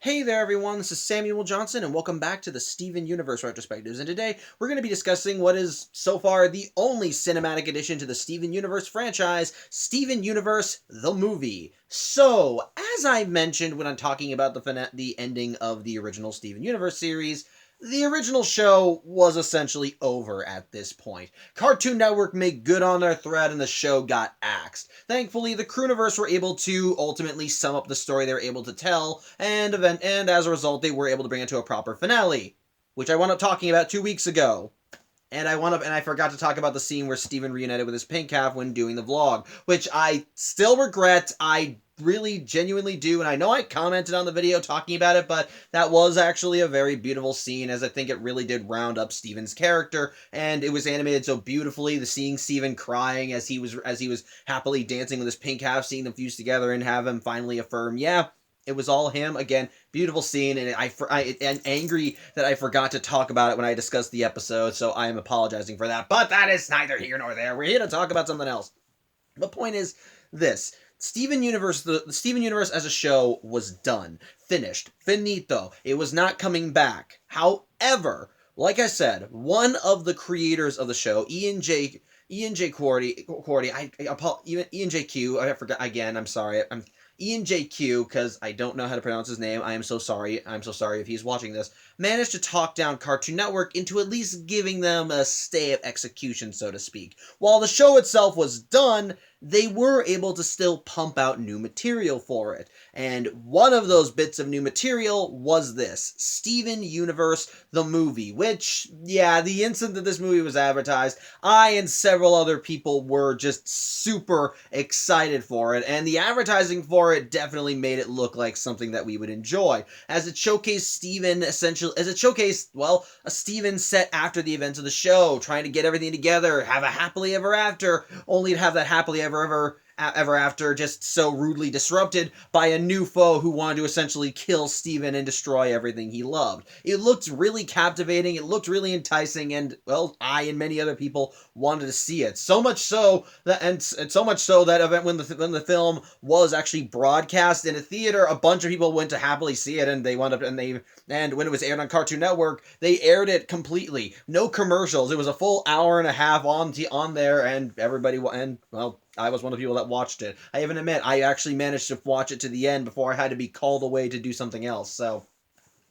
Hey there everyone, this is Samuel Johnson and welcome back to the Steven Universe Retrospectives, and today we're going to be discussing what is so far the only cinematic addition to the Steven Universe franchise, Steven Universe the movie. So, as I mentioned when I'm talking about the ending of the original Steven Universe series, the original show was essentially over at this point. Cartoon Network made good on their threat and the show got axed. Thankfully, the Crewniverse were able to ultimately sum up the story they were able to tell, and as a result, they were able to bring it to a proper finale, which I wound up talking about 2 weeks ago. And I forgot to talk about the scene where Steven reunited with his pink calf when doing the vlog, which I still regret. I really genuinely do, and I know I commented on the video talking about it, but that was actually a very beautiful scene, as I think it really did round up Steven's character, and it was animated so beautifully. The seeing Steven crying as he was happily dancing with his pink calf, seeing them fuse together and have him finally affirm, yeah, it was all him. Again, beautiful scene, and I'm angry that I forgot to talk about it when I discussed the episode, so I am apologizing for that, but that is neither here nor there. We're here to talk about something else. The point is this. Steven Universe, the Steven Universe as a show was done. Finished. Finito. It was not coming back. However, like I said, one of the creators of the show, Ian J. Cordy, Ian J. Q. I forgot again. I'm sorry. Ian JQ, because I don't know how to pronounce his name. I am so sorry. I'm so sorry if he's watching this. Managed to talk down Cartoon Network into at least giving them a stay of execution, so to speak. While the show itself was done, they were able to still pump out new material for it. And one of those bits of new material was this, Steven Universe, the movie, which, yeah, the instant that this movie was advertised, I and several other people were just super excited for it, and the advertising for it definitely made it look like something that we would enjoy, as it showcased Steven a Steven set after the events of the show, trying to get everything together, have a happily ever after, only to have that happily ever after just so rudely disrupted by a new foe who wanted to essentially kill Steven and destroy everything he loved. It looked really captivating, it looked really enticing, and, well, I and many other people wanted to see it. So much so that, and so much so that event when the film was actually broadcast in a theater, a bunch of people went to happily see it, and they wound up, and when it was aired on Cartoon Network, they aired it completely. No commercials. It was a full hour and a half on there, and everybody, and, well, I was one of the people that watched it. I even admit, I actually managed to watch it to the end before I had to be called away to do something else, so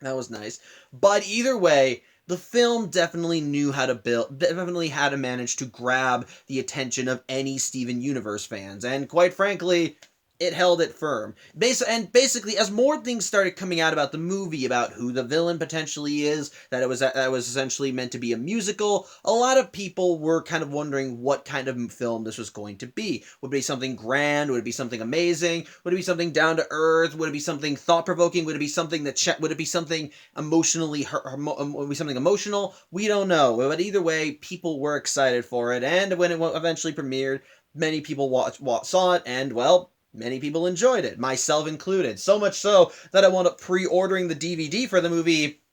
that was nice. But either way, the film definitely definitely had to manage to grab the attention of any Steven Universe fans, and quite frankly, it held it firm. Basically, as more things started coming out about the movie, about who the villain potentially is, that it was essentially meant to be a musical, a lot of people were kind of wondering what kind of film this was going to be. Would it be something grand? Would it be something amazing? Would it be something down to earth? Would it be something thought-provoking? Would it be something would it be something emotionally would it be something emotional? We don't know. But either way, people were excited for it, and when it eventually premiered, many people saw it, and, well, many people enjoyed it, myself included. So much so that I wound up pre-ordering the DVD for the movie,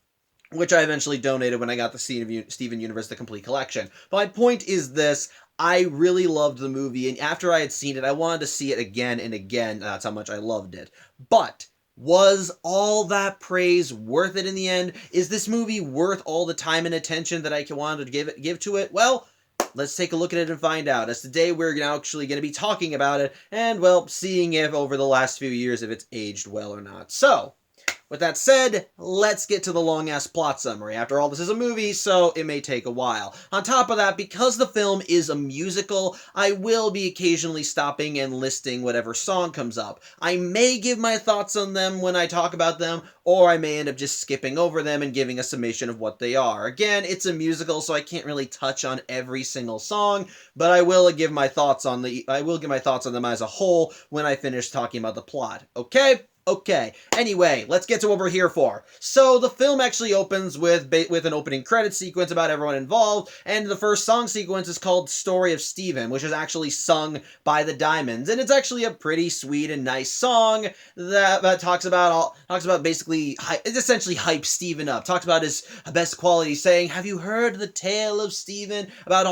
which I eventually donated when I got the Steven Universe The Complete Collection. But my point is this, I really loved the movie, and after I had seen it, I wanted to see it again and again. That's how much I loved it. But was all that praise worth it in the end? Is this movie worth all the time and attention that I wanted to give to it? Well, let's take a look at it and find out, as today we're now actually going to be talking about it, and, well, seeing if over the last few years if it's aged well or not. So, with that said, let's get to the long-ass plot summary. After all, this is a movie, so it may take a while. On top of that, because the film is a musical, I will be occasionally stopping and listing whatever song comes up. I may give my thoughts on them when I talk about them, or I may end up just skipping over them and giving a summation of what they are. Again, it's a musical, so I can't really touch on every single song, but I will give my thoughts on them as a whole when I finish talking about the plot. Okay? Okay, anyway, let's get to what we're here for. So, the film actually opens with an opening credit sequence about everyone involved, and the first song sequence is called Story of Steven, which is actually sung by the Diamonds, and it's actually a pretty sweet and nice song that talks about basically, it essentially hypes Steven up, talks about his best qualities, saying, have you heard the tale of Steven, about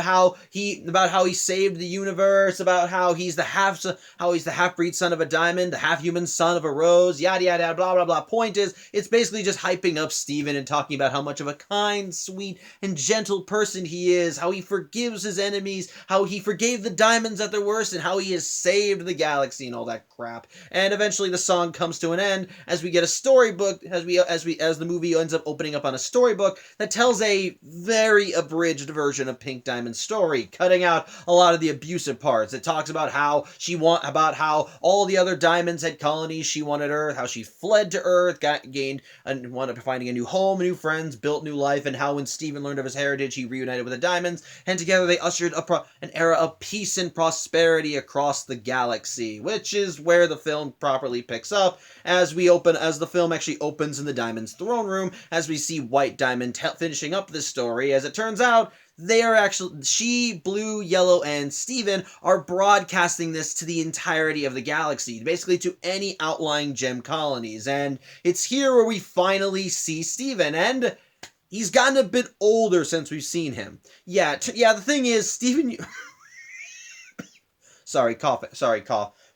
how he saved the universe, about how he's the half-breed son of a diamond, the half-human son son of a rose, yada yada yada, blah blah blah. Point is, it's basically just hyping up Steven and talking about how much of a kind, sweet, and gentle person he is, how he forgives his enemies, how he forgave the diamonds at their worst, and how he has saved the galaxy and all that crap. And eventually the song comes to an end as we get a storybook, as the movie ends up opening up on a storybook that tells a very abridged version of Pink Diamond's story, cutting out a lot of the abusive parts. It talks about how all the other diamonds had colonies, she wanted Earth, how she fled to Earth, gained and wound up finding a new home, new friends, built new life, and how when Steven learned of his heritage, he reunited with the diamonds, and together they ushered an era of peace and prosperity across the galaxy, which is where the film properly picks up as the film actually opens in the Diamond's throne room, as we see White Diamond finishing up this story. As it turns out, she, Blue, Yellow, and Steven are broadcasting this to the entirety of the galaxy, basically to any outlying gem colonies. And it's here where we finally see Steven, and he's gotten a bit older since we've seen him. Yeah, the thing is, Steven... Sorry, cough.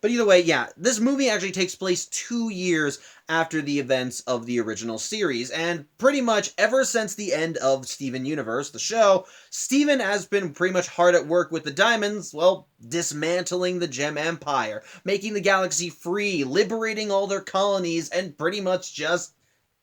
But either way, yeah, this movie actually takes place 2 years after the events of the original series, and pretty much ever since the end of Steven Universe, the show, Steven has been pretty much hard at work with the Diamonds, well, dismantling the Gem Empire, making the galaxy free, liberating all their colonies, and pretty much just,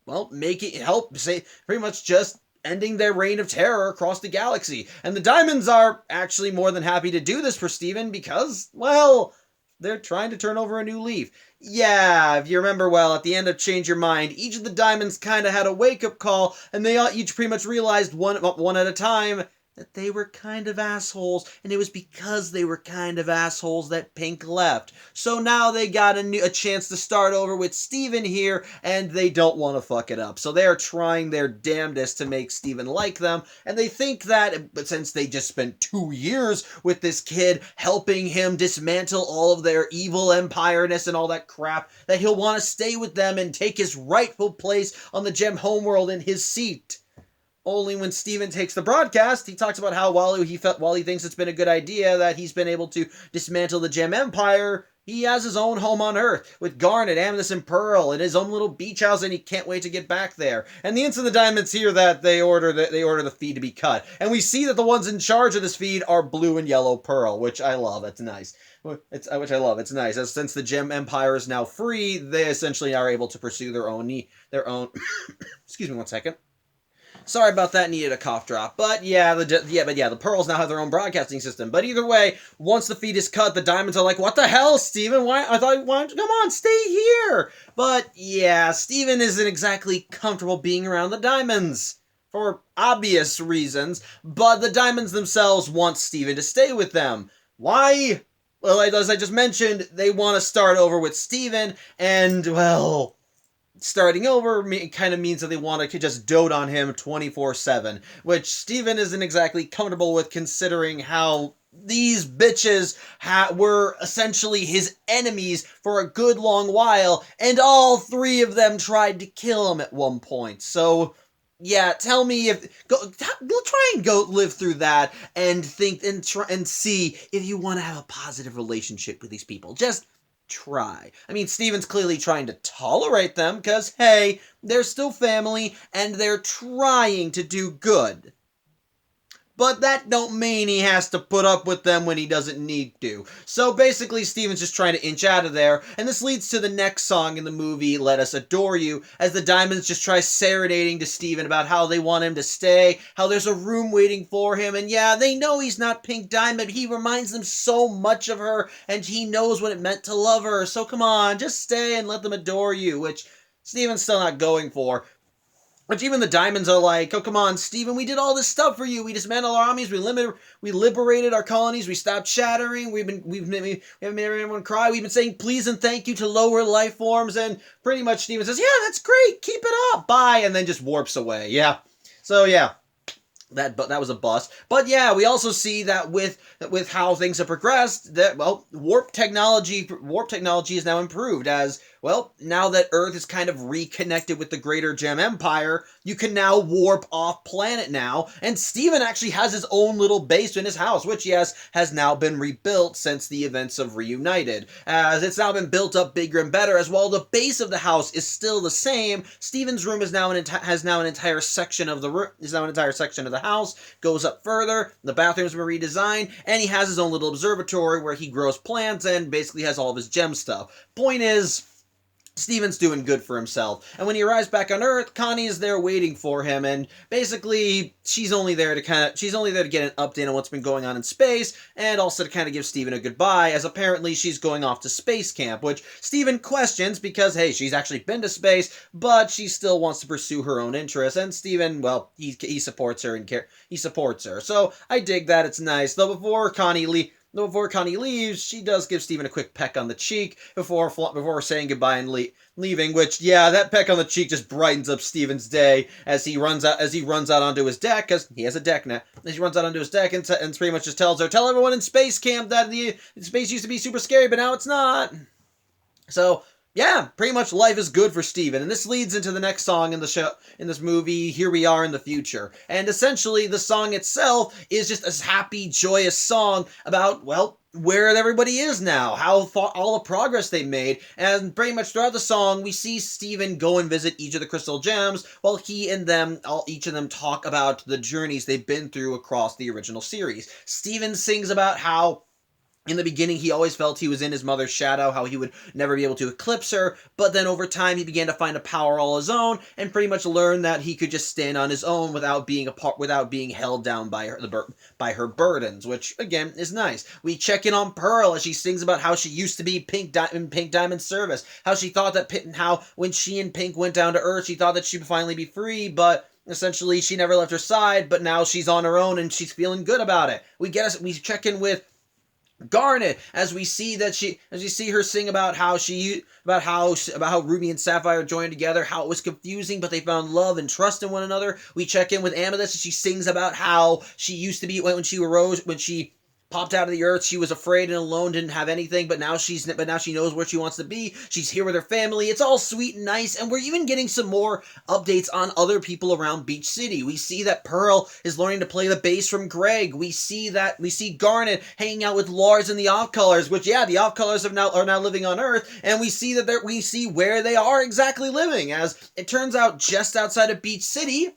well, pretty much just ending their reign of terror across the galaxy. And the Diamonds are actually more than happy to do this for Steven because, well, they're trying to turn over a new leaf. Yeah, if you remember well, at the end of Change Your Mind, each of the Diamonds kind of had a wake-up call, and they all each pretty much realized one at a time that they were kind of assholes, and it was because they were kind of assholes that Pink left. So now they got a chance to start over with Steven here, and they don't want to fuck it up. So they are trying their damnedest to make Steven like them, and they think that, but since they just spent 2 years with this kid, helping him dismantle all of their evil empireness and all that crap, that he'll want to stay with them and take his rightful place on the Gem homeworld in his seat. Only when Steven takes the broadcast, he talks about how while he thinks it's been a good idea that he's been able to dismantle the Gem Empire, he has his own home on Earth with Garnet, Amethyst, and Pearl, and his own little beach house, and he can't wait to get back there. And the instant the Diamonds hear that, they order the feed to be cut, and we see that the ones in charge of this feed are Blue and Yellow Pearl, which I love. It's nice. It's nice. As since the Gem Empire is now free, they essentially are able to pursue their own. Excuse me, 1 second. Sorry about that, needed a cough drop. But the Pearls now have their own broadcasting system. But either way, once the feed is cut, the Diamonds are like, "What the hell, Steven? Why come on, stay here." But yeah, Steven isn't exactly comfortable being around the Diamonds for obvious reasons, but the Diamonds themselves want Steven to stay with them. Why? Well, as I just mentioned, they want to start over with Steven, and well, starting over kind of means that they want to just dote on him 24/7, which Steven isn't exactly comfortable with, considering how these bitches were essentially his enemies for a good long while, and all 3 of them tried to kill him at one point. So yeah, tell me try and go live through that and think and try and see if you want to have a positive relationship with these people. Just try. I mean, Steven's clearly trying to tolerate them because, hey, they're still family and they're trying to do good. But that don't mean he has to put up with them when he doesn't need to. So basically, Steven's just trying to inch out of there, and this leads to the next song in the movie, Let Us Adore You, as the Diamonds just try serenading to Steven about how they want him to stay, how there's a room waiting for him, and yeah, they know he's not Pink Diamond, but he reminds them so much of her, and he knows what it meant to love her, so come on, just stay and let them adore you, which Steven's still not going for. Which even the Diamonds are like, "Oh, come on, Steven, we did all this stuff for you. We dismantled our armies, we liberated our colonies, we stopped shattering, we haven't made anyone cry, we've been saying please and thank you to lower life forms," and pretty much Steven says, "Yeah, that's great, keep it up, bye," and then just warps away. Yeah. So yeah. That was a bust. But yeah, we also see that with how things have progressed, that, well, warp technology is now improved, as well, now that Earth is kind of reconnected with the greater Gem Empire, you can now warp off planet now, and Steven actually has his own little base in his house, which, yes, has now been rebuilt since the events of Reunited. As it's now been built up bigger and better, as while the base of the house is still the same, Steven's room is now has now an entire section of the house, goes up further, the bathrooms were redesigned, and he has his own little observatory where he grows plants and basically has all of his gem stuff. Point is, Steven's doing good for himself, and when he arrives back on Earth, Connie is there waiting for him, and basically she's only there to get an update on what's been going on in space, and also to kind of give Steven a goodbye, as apparently she's going off to space camp, which Steven questions because, hey, she's actually been to space, but she still wants to pursue her own interests, and Steven, well, he supports her he supports her. So I dig that. It's nice. Though before Connie leaves, she does give Steven a quick peck on the cheek before saying goodbye and leaving, which, yeah, that peck on the cheek just brightens up Steven's day as he runs out onto his deck, because he has a deck now. As he runs out onto his deck and pretty much just tells her, tell everyone in space camp that the space used to be super scary, but now it's not. So, yeah, pretty much life is good for Steven, and this leads into the next song in this movie, Here We Are in the Future. And essentially, the song itself is just a happy, joyous song about, well, where everybody is now, all the progress they made, and pretty much throughout the song, we see Steven go and visit each of the crystal gems, while each of them talk about the journeys they've been through across the original series. Steven sings about how in the beginning, he always felt he was in his mother's shadow, how he would never be able to eclipse her, but then over time he began to find a power all his own, and pretty much learned that he could just stand on his own without being held down by her burdens, which, again, is nice. We check in on Pearl as she sings about how she used to be Pink Diamond service, how she thought that when she and Pink went down to Earth, she thought that she would finally be free, but essentially she never left her side, but now she's on her own and she's feeling good about it. We check in with Garnet, as we see her sing about how Ruby and Sapphire joined together, how it was confusing, but they found love and trust in one another. We check in with Amethyst, and she sings about how she used to be when she popped out of the Earth, she was afraid and alone, didn't have anything, but now she knows where she wants to be. She's here with her family. It's all sweet and nice, and we're even getting some more updates on other people around Beach City. We see that Pearl is learning to play the bass from Greg. We see Garnet hanging out with Lars and the Off-Colors, which, yeah, the Off-Colors are now living on Earth, and we see where they are exactly living, as it turns out just outside of Beach City,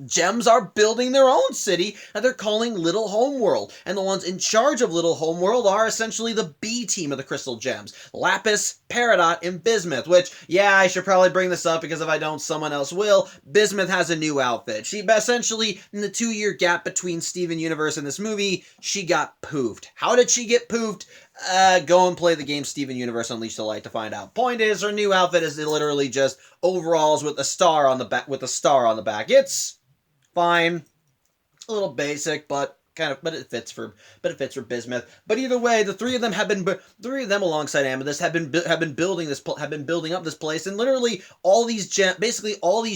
Gems are building their own city that they're calling Little Homeworld, and the ones in charge of Little Homeworld are essentially the B team of the Crystal Gems, Lapis, Peridot, and Bismuth, which, yeah, I should probably bring this up because if I don't, someone else will. Bismuth has a new outfit. She essentially, in the 2-year gap between Steven Universe and this movie, she got poofed. How did she get poofed? Go and play the game Steven Universe Unleash the Light to find out. Point is, her new outfit is literally just overalls with a star on the back. It's fine, a little basic, but it fits for Bismuth. But either way, the three of them alongside Amethyst have been building up this place, and literally all the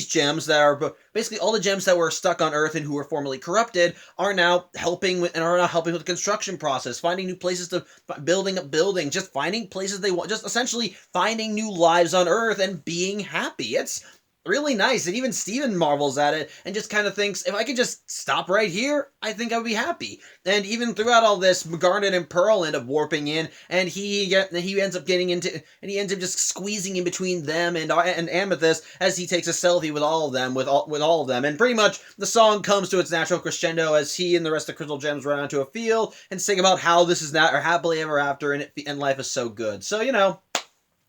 gems that were stuck on Earth and who were formerly corrupted are now helping with the construction process, finding new places to building up buildings, just finding places they want, just essentially finding new lives on Earth and being happy. It's really nice, and even Steven marvels at it and just kind of thinks, if I could just stop right here, I think I would be happy. And even throughout all this, Garnet and Pearl end up warping in, and he ends up just squeezing in between them and Amethyst as he takes a selfie with all of them, and pretty much the song comes to its natural crescendo as he and the rest of the Crystal Gems run onto a field and sing about how this is not happily ever after, and life is so good. So,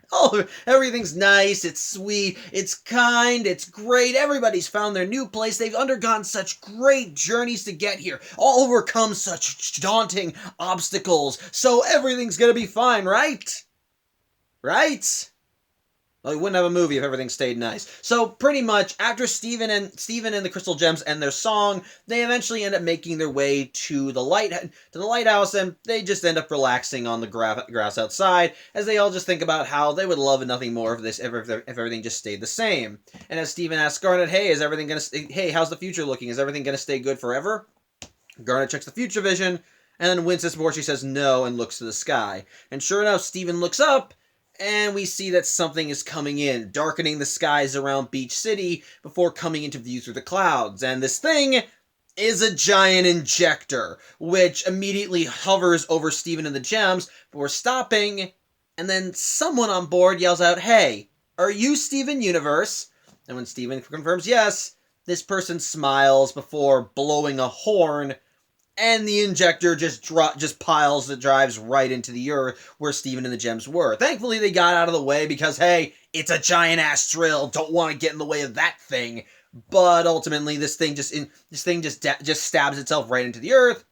oh, everything's nice, it's sweet, it's kind, it's great, everybody's found their new place, they've undergone such great journeys to get here, all overcome such daunting obstacles, so everything's gonna be fine, right? Right? Well, we wouldn't have a movie if everything stayed nice. So, pretty much, after Steven and the Crystal Gems end their song, they eventually end up making their way to the lighthouse, and they just end up relaxing on the grass outside, as they all just think about how they would love nothing more if everything just stayed the same. And as Steven asks Garnet, hey, how's the future looking? Is everything gonna stay good forever? Garnet checks the future vision, and then winces before she says no and looks to the sky. And sure enough, Steven looks up, and we see that something is coming in, darkening the skies around Beach City before coming into view through the clouds. And this thing is a giant injector, which immediately hovers over Steven and the gems before stopping, and then someone on board yells out, "Hey, are you Steven Universe?" And when Steven confirms yes, this person smiles before blowing a horn, and the injector just drives right into the earth where Steven and the gems were. Thankfully, they got out of the way because, hey, it's a giant-ass drill. Don't want to get in the way of that thing. But ultimately, this thing just stabs itself right into the earth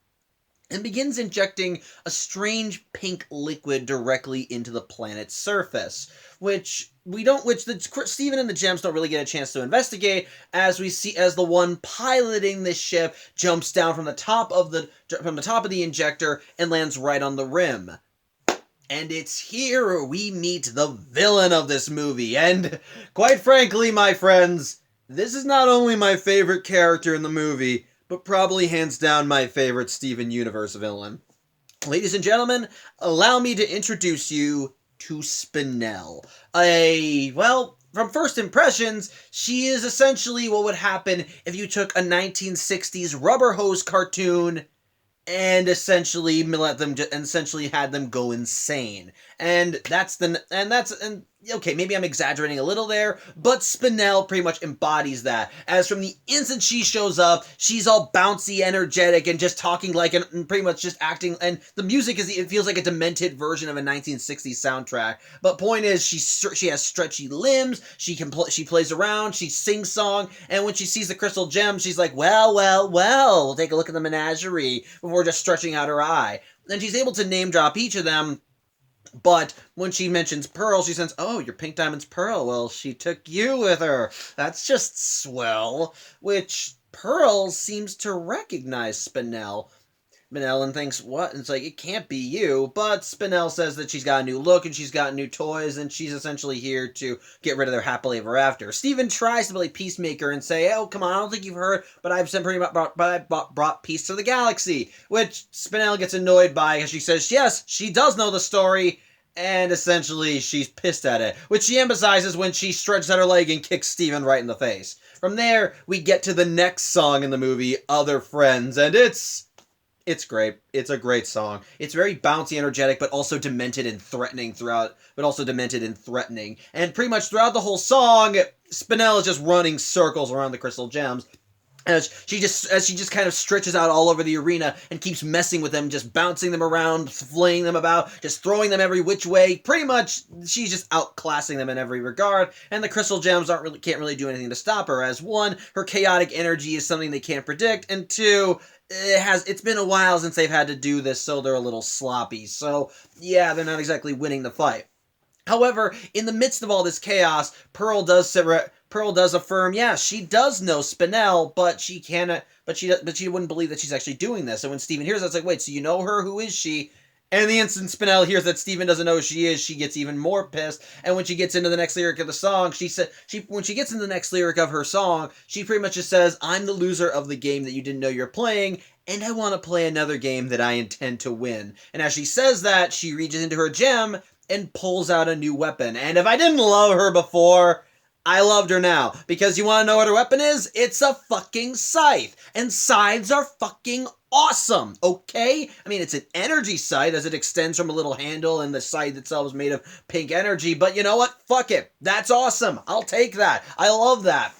and begins injecting a strange pink liquid directly into the planet's surface, which Steven and the gems don't really get a chance to investigate, as we see as the one piloting this ship jumps down from the top of the injector and lands right on the rim. And it's here we meet the villain of this movie, and quite frankly, my friends, this is not only my favorite character in the movie, but probably hands down my favorite Steven Universe villain. Ladies and gentlemen, allow me to introduce you to Spinel. From first impressions, she is essentially what would happen if you took a 1960s rubber hose cartoon and essentially had them go insane. Okay, maybe I'm exaggerating a little there, but Spinel pretty much embodies that. As from the instant she shows up, she's all bouncy, energetic, and just talking and pretty much just acting, and the music it feels like a demented version of a 1960s soundtrack. But point is, she has stretchy limbs, she plays around, she sings song, and when she sees the crystal gem, she's like, well, we'll take a look at the menagerie, before just stretching out her eye. And she's able to name drop each of them. But when she mentions Pearl, she says, "Oh, your pink diamond's Pearl. Well, she took you with her. That's just swell." Which Pearl seems to recognize Spinel. Spinel thinks, "What?" And it's like, it can't be you. But Spinel says that she's got a new look and she's got new toys and she's essentially here to get rid of their happily ever after. Steven tries to play peacemaker and say, "Oh, come on, I don't think you've heard, but I brought peace to the galaxy." Which Spinel gets annoyed by because she says, yes, she does know the story. And essentially, she's pissed at it, which she emphasizes when she stretches out her leg and kicks Steven right in the face. From there, we get to the next song in the movie, Other Friends, and it's great. It's a great song. It's very bouncy, energetic, but also demented and threatening And pretty much throughout the whole song, Spinel is just running circles around the crystal gems. As she just kind of stretches out all over the arena and keeps messing with them, just bouncing them around, flaying them about, just throwing them every which way. Pretty much, she's just outclassing them in every regard. And the crystal gems can't really do anything to stop her. As one, her chaotic energy is something they can't predict, and two, it's been a while since they've had to do this, so they're a little sloppy. So yeah, they're not exactly winning the fight. However, in the midst of all this chaos, Pearl does affirm, yeah, she does know Spinel, but she wouldn't believe that she's actually doing this. And when Steven hears that, it's like, wait, so you know her? Who is she? And the instant Spinel hears that Steven doesn't know who she is, she gets even more pissed. And when she gets into the next lyric of the song, when she gets into the next lyric of her song, she pretty much just says, "I'm the loser of the game that you didn't know you're playing, and I want to play another game that I intend to win." And as she says that, she reaches into her gem and pulls out a new weapon. And if I didn't love her before, I loved her now. Because you want to know what her weapon is? It's a fucking scythe. And scythes are fucking awesome, okay? I mean, it's an energy scythe as it extends from a little handle, and the scythe itself is made of pink energy. But you know what? Fuck it. That's awesome. I'll take that. I love that.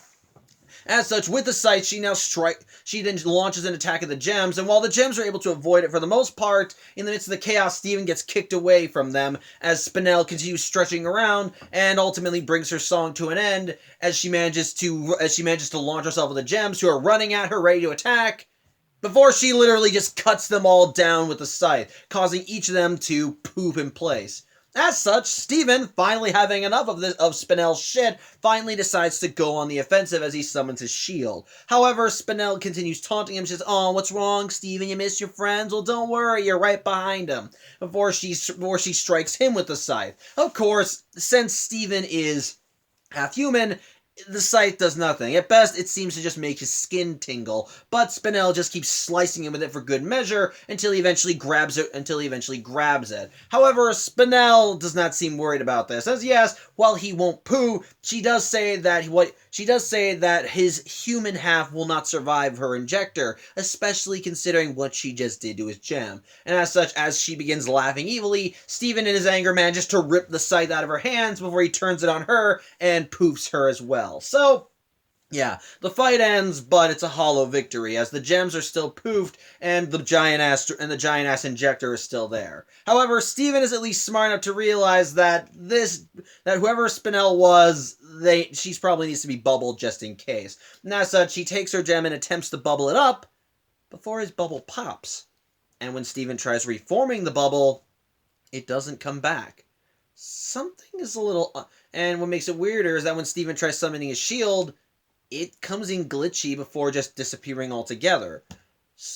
As such, with the scythe, she then launches an attack at the gems, and while the gems are able to avoid it for the most part, in the midst of the chaos, Steven gets kicked away from them as Spinel continues stretching around and ultimately brings her song to an end as she manages to launch herself at the gems, who are running at her, ready to attack, before she literally just cuts them all down with the scythe, causing each of them to poop in place. As such, Steven, finally having enough of Spinel's shit, finally decides to go on the offensive as he summons his shield. However, Spinel continues taunting him. She says, "Oh, what's wrong, Steven? You miss your friends? Well, don't worry, you're right behind him." Before she strikes him with the scythe. Of course, since Steven is half human, The sight does nothing. At best, it seems to just make his skin tingle, but Spinel just keeps slicing him with it for good measure until he eventually grabs it. However, Spinel does not seem worried about this, as yes, while he won't poo, she does say that his human half will not survive her injector, especially considering what she just did to his gem. And as such, as she begins laughing evilly, Steven in his anger manages to rip the sight out of her hands before he turns it on her and poofs her as well. So, yeah, the fight ends, but it's a hollow victory, as the gems are still poofed and the giant ass injector is still there. However, Steven is at least smart enough to realize that whoever Spinel was, she's probably needs to be bubbled just in case. And as such, he takes her gem and attempts to bubble it up before his bubble pops. And when Steven tries reforming the bubble, it doesn't come back. Something is a little... And what makes it weirder is that when Steven tries summoning his shield, it comes in glitchy before just disappearing altogether.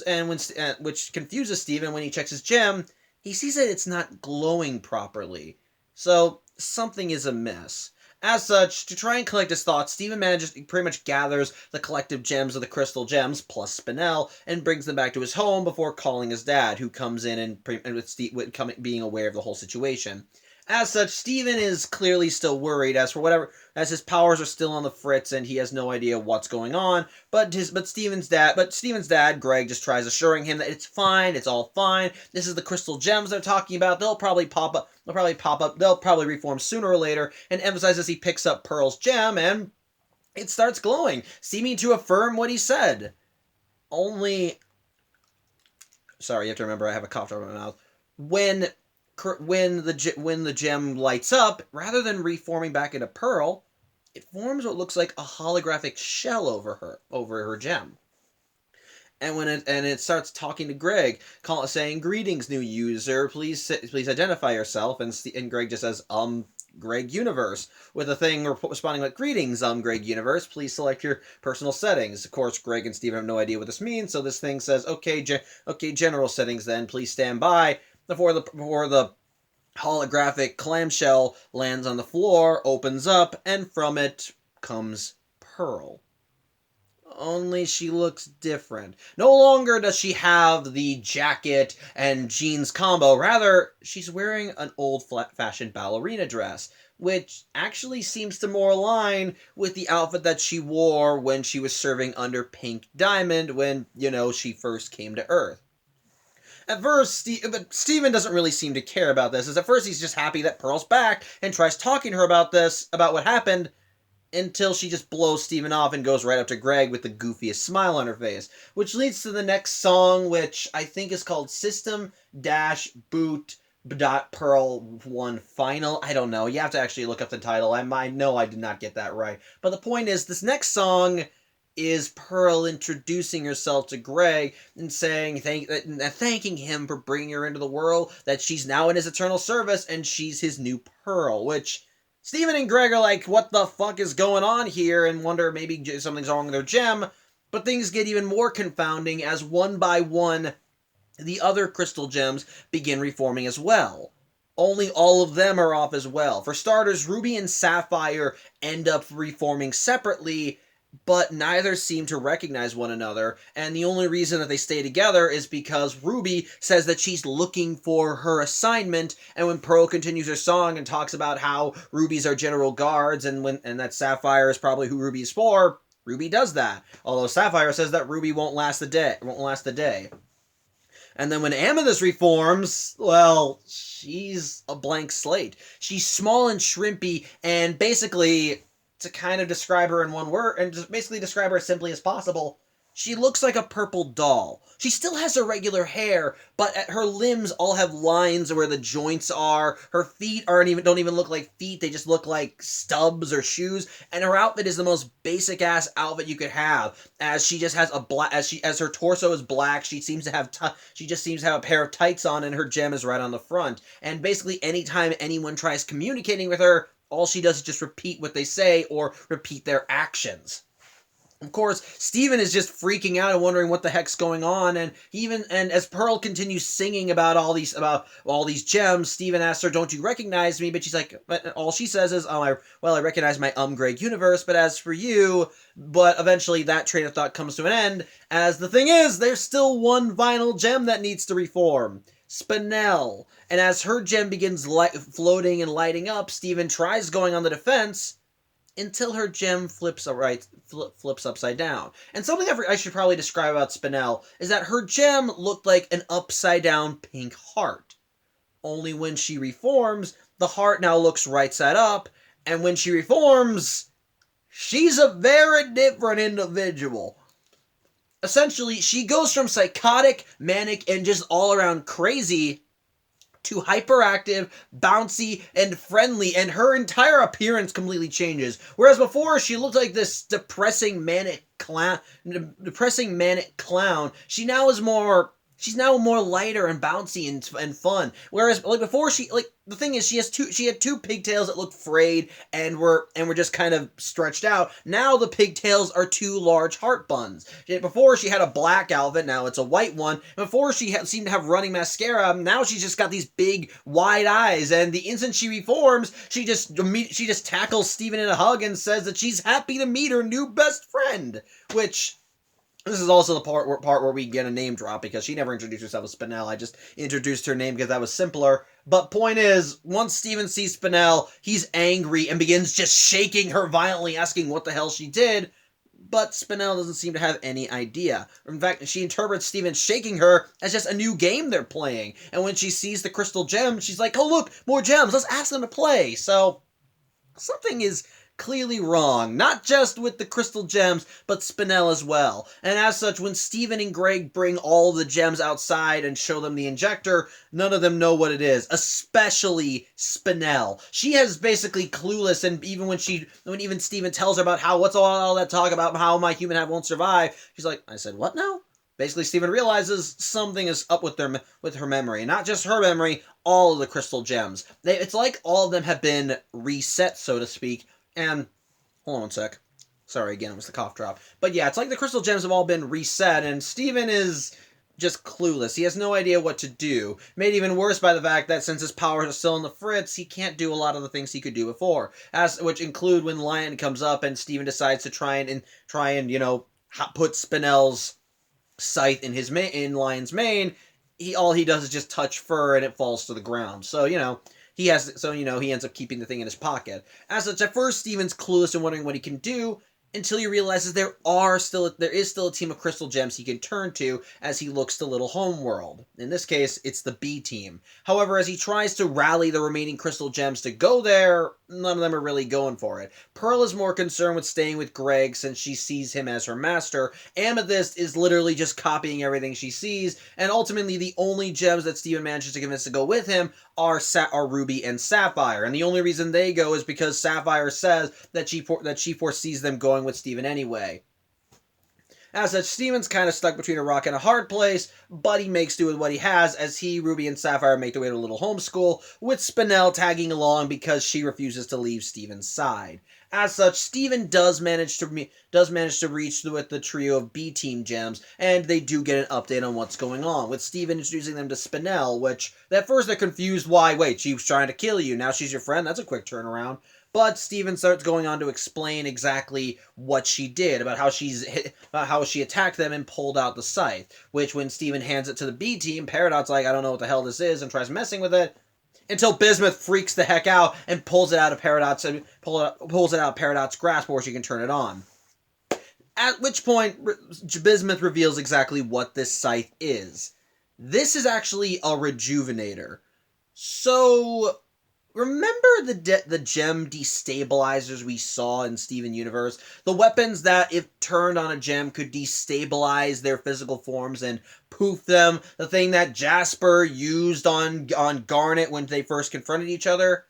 And which confuses Steven when he checks his gem. He sees that it's not glowing properly. So, something is amiss. As such, to try and collect his thoughts, Steven pretty much gathers the collective gems of the crystal gems, plus Spinel, and brings them back to his home before calling his dad, who comes in and being aware of the whole situation. As such, Steven is clearly still worried as his powers are still on the fritz and he has no idea what's going on. But Steven's dad, Greg, just tries assuring him that it's fine, it's all fine. This is the crystal gems they're talking about. They'll probably pop up. They'll probably reform sooner or later. And emphasizes he picks up Pearl's gem and it starts glowing, seeming to affirm what he said. Sorry, you have to remember I have a cough drop in my mouth. When the gem lights up, rather than reforming back into Pearl, it forms what looks like a holographic shell over her gem. And it starts talking to Greg, saying, "Greetings, new user. Please identify yourself." And Greg just says, Greg Universe, with a thing responding like, "Greetings, Greg Universe. Please select your personal settings." Of course, Greg and Steven have no idea what this means, so this thing says, "Okay, general settings. Then please stand by." Before the holographic clamshell lands on the floor, opens up, and from it comes Pearl. Only she looks different. No longer does she have the jacket and jeans combo. Rather, she's wearing an old fashioned ballerina dress, which actually seems to more align with the outfit that she wore when she was serving under Pink Diamond when, she first came to Earth. At first, but Steven doesn't really seem to care about this, as at first he's just happy that Pearl's back and tries talking to her about what happened, until she just blows Steven off and goes right up to Greg with the goofiest smile on her face. Which leads to the next song, which I think is called System-Boot Pearl 1 Final. I don't know. You have to actually look up the title. I know I did not get that right. But the point is, this next song is Pearl introducing herself to Greg and thanking him for bringing her into the world, that she's now in his eternal service and she's his new Pearl, which Steven and Greg are like, what the fuck is going on here, and wonder maybe something's wrong with their gem. But things get even more confounding as one by one the other crystal gems begin reforming as well. Only all of them are off as well. For starters, Ruby and Sapphire end up reforming separately, but neither seem to recognize one another, and the only reason that they stay together is because Ruby says that she's looking for her assignment, and when Pearl continues her song and talks about how Ruby's our general guards, and that Sapphire is probably who Ruby's for, Ruby does that. Although Sapphire says that Ruby won't last the day. And then when Amethyst reforms, well, she's a blank slate. She's small and shrimpy, and basically, to kind of describe her in one word, and just basically describe her as simply as possible, she looks like a purple doll. She still has her regular hair, but her limbs all have lines where the joints are. Her feet don't even look like feet, they just look like stubs or shoes. And her outfit is the most basic ass outfit you could have, as she just has as her torso is black. She just seems to have a pair of tights on, and her gem is right on the front. And basically, anytime anyone tries communicating with her, all she does is just repeat what they say or repeat their actions. Of course, Steven is just freaking out and wondering what the heck's going on, and as Pearl continues singing about all these gems, Steven asks her, "Don't you recognize me?" But she's like, all she says is, "Oh, I recognize my Greg universe, but as for you," but eventually that train of thought comes to an end, as the thing is, there's still one final gem that needs to reform. Spinel. And as her gem begins floating and lighting up, Steven tries going on the defense, until her gem flips upside down. And something I should probably describe about Spinel is that her gem looked like an upside down pink heart. Only when she reforms, the heart now looks right side up, and when she reforms, she's a very different individual. Essentially, she goes from psychotic, manic, and just all around crazy to hyperactive, bouncy, and friendly, and her entire appearance completely changes. Whereas before, she looked like this depressing, manic clown. She's now more lighter and bouncy and fun. Whereas like before, the thing is, she had two pigtails that looked frayed and were just kind of stretched out. Now the pigtails are two large heart buns. Before she had a black outfit, now it's a white one. Before she seemed to have running mascara, now she's just got these big wide eyes. And the instant she reforms, she just tackles Steven in a hug and says that she's happy to meet her new best friend, which. This is also the part where we get a name drop, because she never introduced herself as Spinel. I just introduced her name because that was simpler. But point is, once Steven sees Spinel, he's angry and begins just shaking her violently, asking what the hell she did. But Spinel doesn't seem to have any idea. In fact, she interprets Steven shaking her as just a new game they're playing. And when she sees the crystal gem, she's like, "Oh look, more gems, let's ask them to play." So, something is clearly wrong, not just with the crystal gems, but Spinel as well. And as such, when Steven and Greg bring all the gems outside and show them the injector, none of them know what it is, especially Spinel. She is basically clueless, and even when even Steven tells her about what's all that talk about how my human head won't survive, she's like, "I said, what now?" Basically, Steven realizes something is up with her memory. And not just her memory, all of the crystal gems. It's like all of them have been reset, so to speak. And, hold on one sec. Sorry, again, it was the cough drop. But yeah, it's like the crystal gems have all been reset, and Steven is just clueless. He has no idea what to do. Made even worse by the fact that since his powers are still in the fritz, he can't do a lot of the things he could do before. Which include when Lion comes up and Steven decides to try and put Spinel's scythe in Lion's mane. All he does is just touch fur and it falls to the ground. So, he ends up keeping the thing in his pocket. As such, at first, Steven's clueless and wondering what he can do, until he realizes there is still a team of crystal gems he can turn to as he looks to Little Homeworld. In this case, it's the B team. However, as he tries to rally the remaining crystal gems to go there, none of them are really going for it. Pearl is more concerned with staying with Greg since she sees him as her master. Amethyst is literally just copying everything she sees, and ultimately the only gems that Steven manages to convince to go with him are Ruby and Sapphire. And the only reason they go is because Sapphire says that she foresees them going with Steven anyway. As such, Steven's kind of stuck between a rock and a hard place, but he makes do with what he has as Ruby, and Sapphire make their way to a little homeschool, with Spinel tagging along because she refuses to leave Steven's side. As such, Steven does manage to reach with the trio of B-Team gems, and they do get an update on what's going on, with Steven introducing them to Spinel, which, at first they're confused why, wait, she was trying to kill you, now she's your friend? That's a quick turnaround. But Steven starts going on to explain exactly what she did, about how she attacked them and pulled out the scythe, which when Steven hands it to the B team, Peridot's like, "I don't know what the hell this is," and tries messing with it, until Bismuth freaks the heck out and pulls it out of Peridot's grasp before she can turn it on. At which point, Bismuth reveals exactly what this scythe is. This is actually a rejuvenator. So, remember the gem destabilizers we saw in Steven Universe? The weapons that, if turned on a gem, could destabilize their physical forms and poof them? The thing that Jasper used on Garnet when they first confronted each other?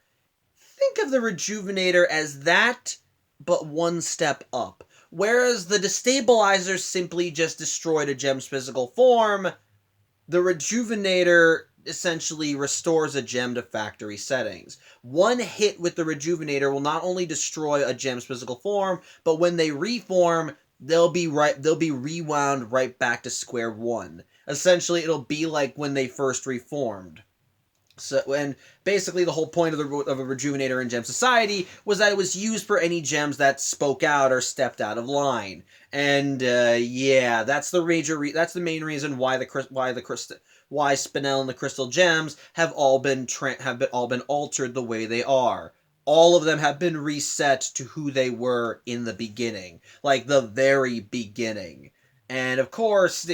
Think of the Rejuvenator as that, but one step up. Whereas the destabilizers simply just destroyed a gem's physical form, the Rejuvenator essentially restores a gem to factory settings. One hit with the Rejuvenator will not only destroy a gem's physical form, but when they reform, they'll be rewound right back to square one. Essentially, it'll be like when they first reformed. So, and basically the whole point of a rejuvenator in Gem Society was that it was used for any gems that spoke out or stepped out of line. And yeah, that's the that's the main reason why why Spinel and the crystal gems have all been altered the way they are. All of them have been reset to who they were in the beginning, like the very beginning. And of course,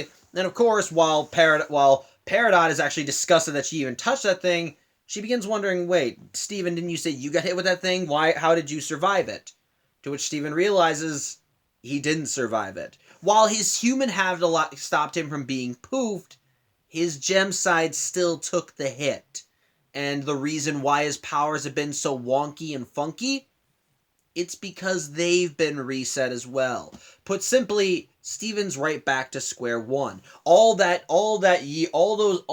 while Peridot is actually disgusted that she even touched that thing, she begins wondering, wait, Steven, didn't you say you got hit with that thing? How did you survive it? To which Steven realizes he didn't survive it. While his human halved stopped him from being poofed, his gem side still took the hit. And the reason why his powers have been so wonky and funky, it's because they've been reset as well. Put simply, Steven's right back to square one. All those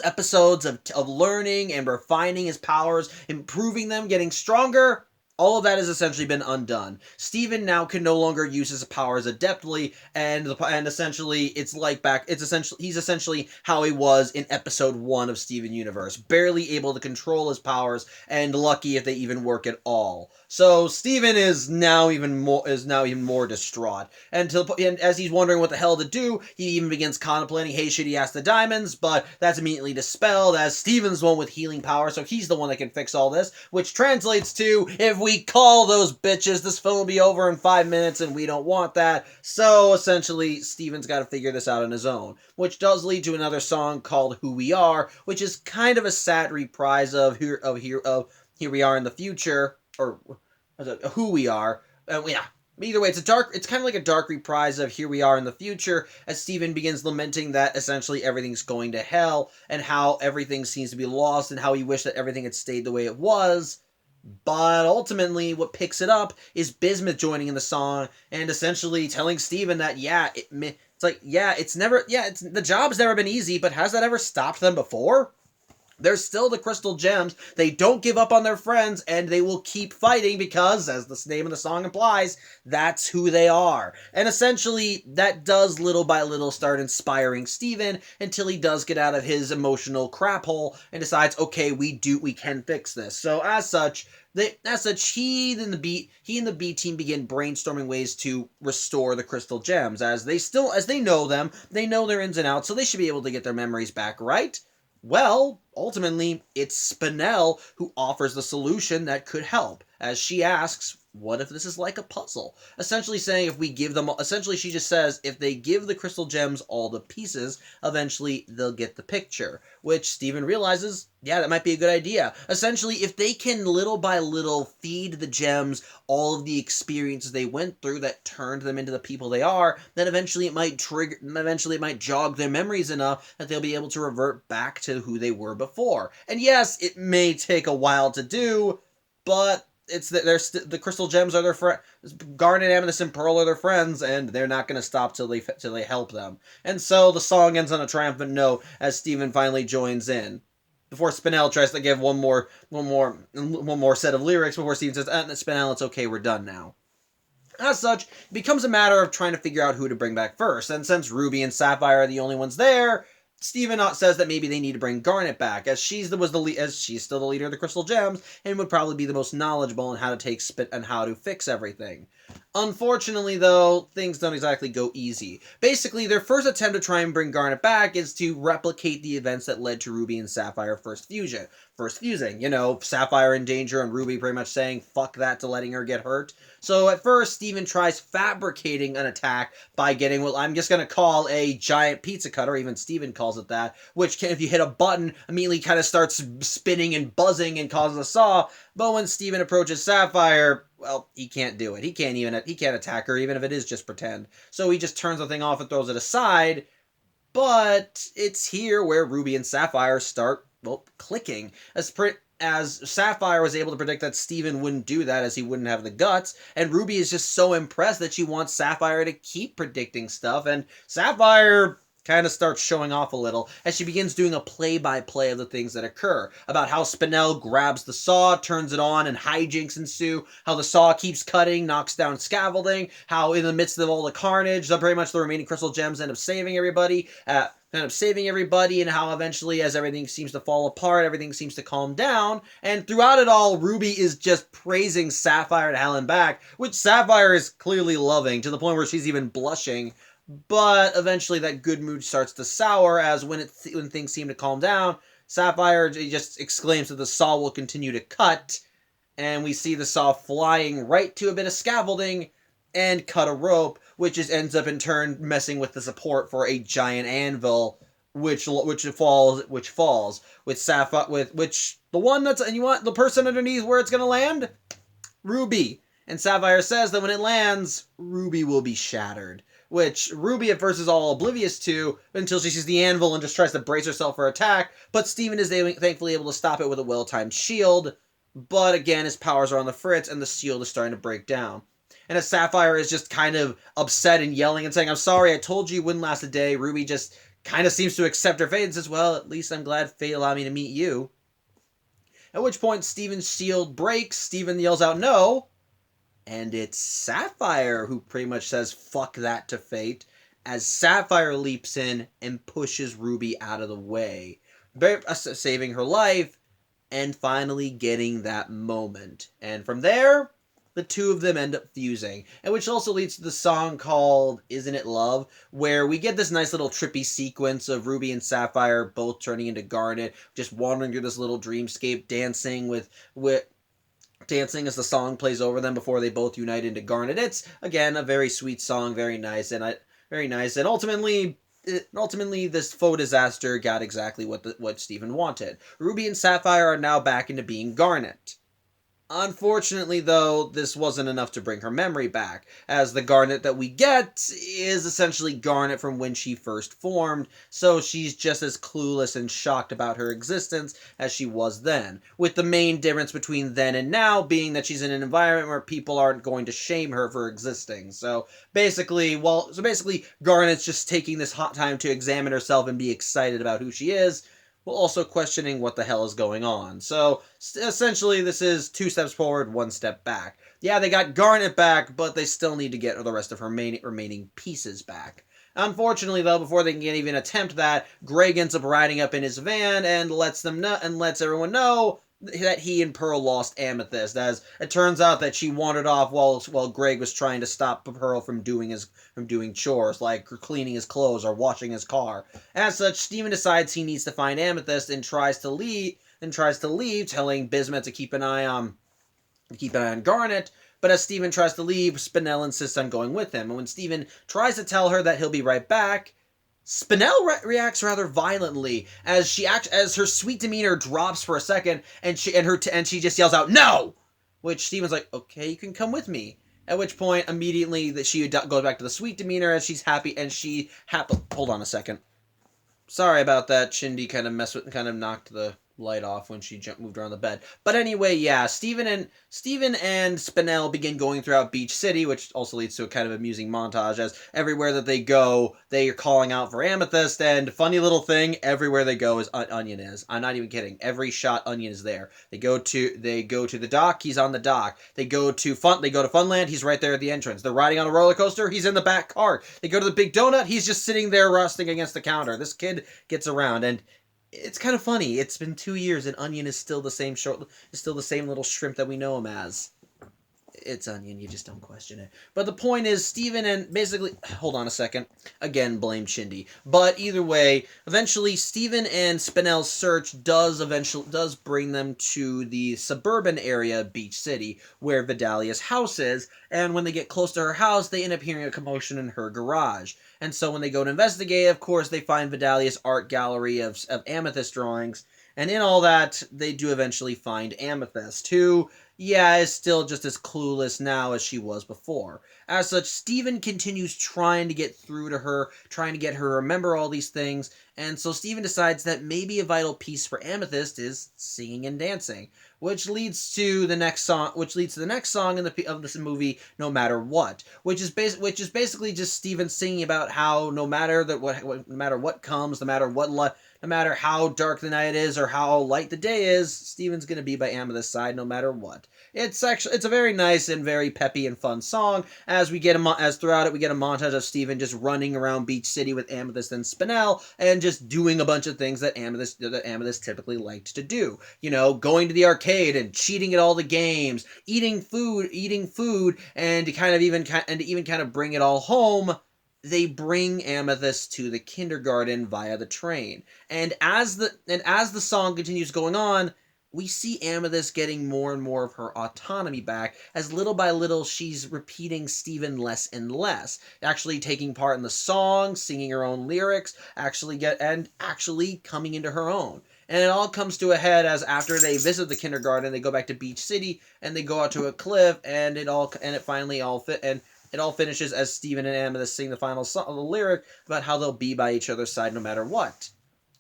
episodes of learning and refining his powers, improving them, getting stronger, all of that has essentially been undone. Steven now can no longer use his powers adeptly, and essentially he's essentially how he was in episode 1 of Steven Universe, barely able to control his powers, and lucky if they even work at all. So Steven is now even more distraught, and as he's wondering what the hell to do, he even begins contemplating, hey, should he ask the diamonds? But that's immediately dispelled, as Steven's the one with healing power, so he's the one that can fix all this, which translates to, if we call those bitches, this film will be over in 5 minutes, and we don't want that. So essentially, Steven's got to figure this out on his own, which does lead to another song called "Who We Are," which is kind of a sad reprise of Here We Are in the Future, or Who We Are. Yeah. Either way, it's kind of like a dark reprise of Here We Are in the Future, as Steven begins lamenting that essentially everything's going to hell, and how everything seems to be lost, and how he wished that everything had stayed the way it was. But ultimately, what picks it up is Bismuth joining in the song and essentially telling Steven that, the job's never been easy, but has that ever stopped them before? They're still the crystal gems. They don't give up on their friends, and they will keep fighting because, as the name of the song implies, that's who they are. And essentially, that does little by little start inspiring Steven until he does get out of his emotional crap hole and decides, okay, we can fix this. So as such, he and the B team begin brainstorming ways to restore the crystal gems, as they know them, they know their ins and outs, so they should be able to get their memories back, right? Well, ultimately, it's Spinel who offers the solution that could help, as she asks, what if this is like a puzzle? Essentially she just says, if they give the crystal gems all the pieces, eventually they'll get the picture, which Steven realizes, yeah, that might be a good idea. Essentially, if they can little by little feed the gems all of the experiences they went through that turned them into the people they are, then eventually it might jog their memories enough that they'll be able to revert back to who they were before. And yes, it may take a while to do, but the crystal gems are their friend. Garnet, Amethyst, and Pearl are their friends, and they're not going to stop till they help them. And so the song ends on a triumphant note as Steven finally joins in. Before Spinel tries to give one more set of lyrics, before Steven says, Spinel, it's okay, we're done now. As such, it becomes a matter of trying to figure out who to bring back first, and since Ruby and Sapphire are the only ones there, Steven says that maybe they need to bring Garnet back, as she's still the leader of the Crystal Gems, and would probably be the most knowledgeable on how to fix everything. Unfortunately, though, things don't exactly go easy. Basically, their first attempt to try and bring Garnet back is to replicate the events that led to Ruby and Sapphire first fusing. Sapphire in danger and Ruby pretty much saying fuck that to letting her get hurt. So at first, Steven tries fabricating an attack by getting what I'm just going to call a giant pizza cutter, even Steven calls it that, which if you hit a button, immediately kind of starts spinning and buzzing and causes a saw. But when Steven approaches Sapphire, well, he can't do it. He can't attack her, even if it is just pretend. So he just turns the thing off and throws it aside. But it's here where Ruby and Sapphire start, clicking. As Sapphire was able to predict that Steven wouldn't do that, as he wouldn't have the guts, and Ruby is just so impressed that she wants Sapphire to keep predicting stuff, and Sapphire kind of starts showing off a little as she begins doing a play-by-play of the things that occur, about how Spinel grabs the saw, turns it on, and hijinks ensue, how the saw keeps cutting, knocks down scaffolding, how in the midst of all the carnage, pretty much the remaining crystal gems end up saving everybody, and how eventually, as everything seems to fall apart, everything seems to calm down, and throughout it all, Ruby is just praising Sapphire to hell and back, which Sapphire is clearly loving, to the point where she's even blushing. But eventually that good mood starts to sour, as when things seem to calm down, Sapphire just exclaims that the saw will continue to cut, and we see the saw flying right to a bit of scaffolding and cut a rope, which ends up in turn messing with the support for a giant anvil, which falls with Sapphire, which the one that's, and you want the person underneath where it's gonna land, Ruby. And Sapphire says that when it lands, Ruby will be shattered, which Ruby at first is all oblivious to until she sees the anvil and just tries to brace herself for attack, but Steven is thankfully able to stop it with a well-timed shield, but again, his powers are on the fritz and the shield is starting to break down. And as Sapphire is just kind of upset and yelling and saying, "I'm sorry, I told you it wouldn't last a day," Ruby just kind of seems to accept her fate and says, "Well, at least I'm glad fate allowed me to meet you." At which point, Steven's shield breaks, Steven yells out, "No!" And it's Sapphire who pretty much says, "Fuck that" to fate, as Sapphire leaps in and pushes Ruby out of the way, saving her life, and finally getting that moment. And from there, the two of them end up fusing, and which also leads to the song called "Isn't It Love," where we get this nice little trippy sequence of Ruby and Sapphire both turning into Garnet, just wandering through this little dreamscape, dancing as the song plays over them before they both unite into Garnet. It's again a very sweet song, very nice, and ultimately, this faux disaster got exactly what Steven wanted. Ruby and Sapphire are now back into being Garnet. Unfortunately, though, this wasn't enough to bring her memory back, as the Garnet that we get is essentially Garnet from when she first formed, so she's just as clueless and shocked about her existence as she was then, with the main difference between then and now being that she's in an environment where people aren't going to shame her for existing. So basically, Garnet's just taking this hot time to examine herself and be excited about who she is, while also questioning what the hell is going on. So, essentially, this is 2 steps forward, 1 step back. Yeah, they got Garnet back, but they still need to get the rest of her remaining pieces back. Unfortunately, though, before they can even attempt that, Greg ends up riding up in his van and lets everyone know that he and Pearl lost Amethyst, as it turns out that she wandered off while Greg was trying to stop Pearl from doing chores, like cleaning his clothes or washing his car. As such, Steven decides he needs to find Amethyst and tries to leave, telling Bismuth to keep an eye on Garnet. But as Steven tries to leave, Spinel insists on going with him, and when Steven tries to tell her that he'll be right back, Spinel reacts rather violently as her sweet demeanor drops for a second, and she just yells out "No!" Which Steven's like, "Okay, you can come with me." At which point, immediately that she goes back to the sweet demeanor as she's happy, hold on a second. Sorry about that. Shindy kind of knocked the light off when she moved around the bed. But anyway, yeah, Steven and Spinel begin going throughout Beach City, which also leads to a kind of amusing montage as everywhere that they go, they are calling out for Amethyst, and funny little thing, everywhere they go is Onion is. I'm not even kidding. Every shot Onion is there. They go to the dock, he's on the dock. They go to Funland, he's right there at the entrance. They're riding on a roller coaster, he's in the back cart. They go to the Big Donut, he's just sitting there rusting against the counter. This kid gets around, and it's kind of funny. It's been 2 years and Onion is still the same little shrimp that we know him as. It's Onion, you just don't question it. But the point is, Steven and basically... Hold on a second. Again, blame Shindy. But either way, eventually, Steven and Spinel's search does bring them to the suburban area of Beach City, where Vidalia's house is, and when they get close to her house, they end up hearing a commotion in her garage. And so when they go to investigate, of course, they find Vidalia's art gallery of Amethyst drawings, and in all that, they do eventually find Amethyst, who... yeah, is still just as clueless now as she was before. As such, Steven continues trying to get through to her, trying to get her to remember all these things, and so Steven decides that maybe a vital piece for Amethyst is singing and dancing, which leads to the next song, in of this movie, No Matter What, which is basically just Steven singing about how no matter no matter what comes, no matter how dark the night is or how light the day is, Steven's going to be by Amethyst's side no matter what. It's a very nice and very peppy and fun song. As throughout it we get a montage of Steven just running around Beach City with Amethyst and Spinel and just doing a bunch of things that Amethyst typically liked to do. You know, going to the arcade and cheating at all the games, eating food, and to kind of bring it all home. They bring Amethyst to the kindergarten via the train. And as the song continues going on, we see Amethyst getting more and more of her autonomy back, as little by little she's repeating Steven less and less, actually taking part in the song, singing her own lyrics, actually coming into her own. And it all comes to a head as after they visit the kindergarten, they go back to Beach City and they go out to a cliff, and it all finishes as Steven and Amethyst sing the final song, the lyric about how they'll be by each other's side no matter what.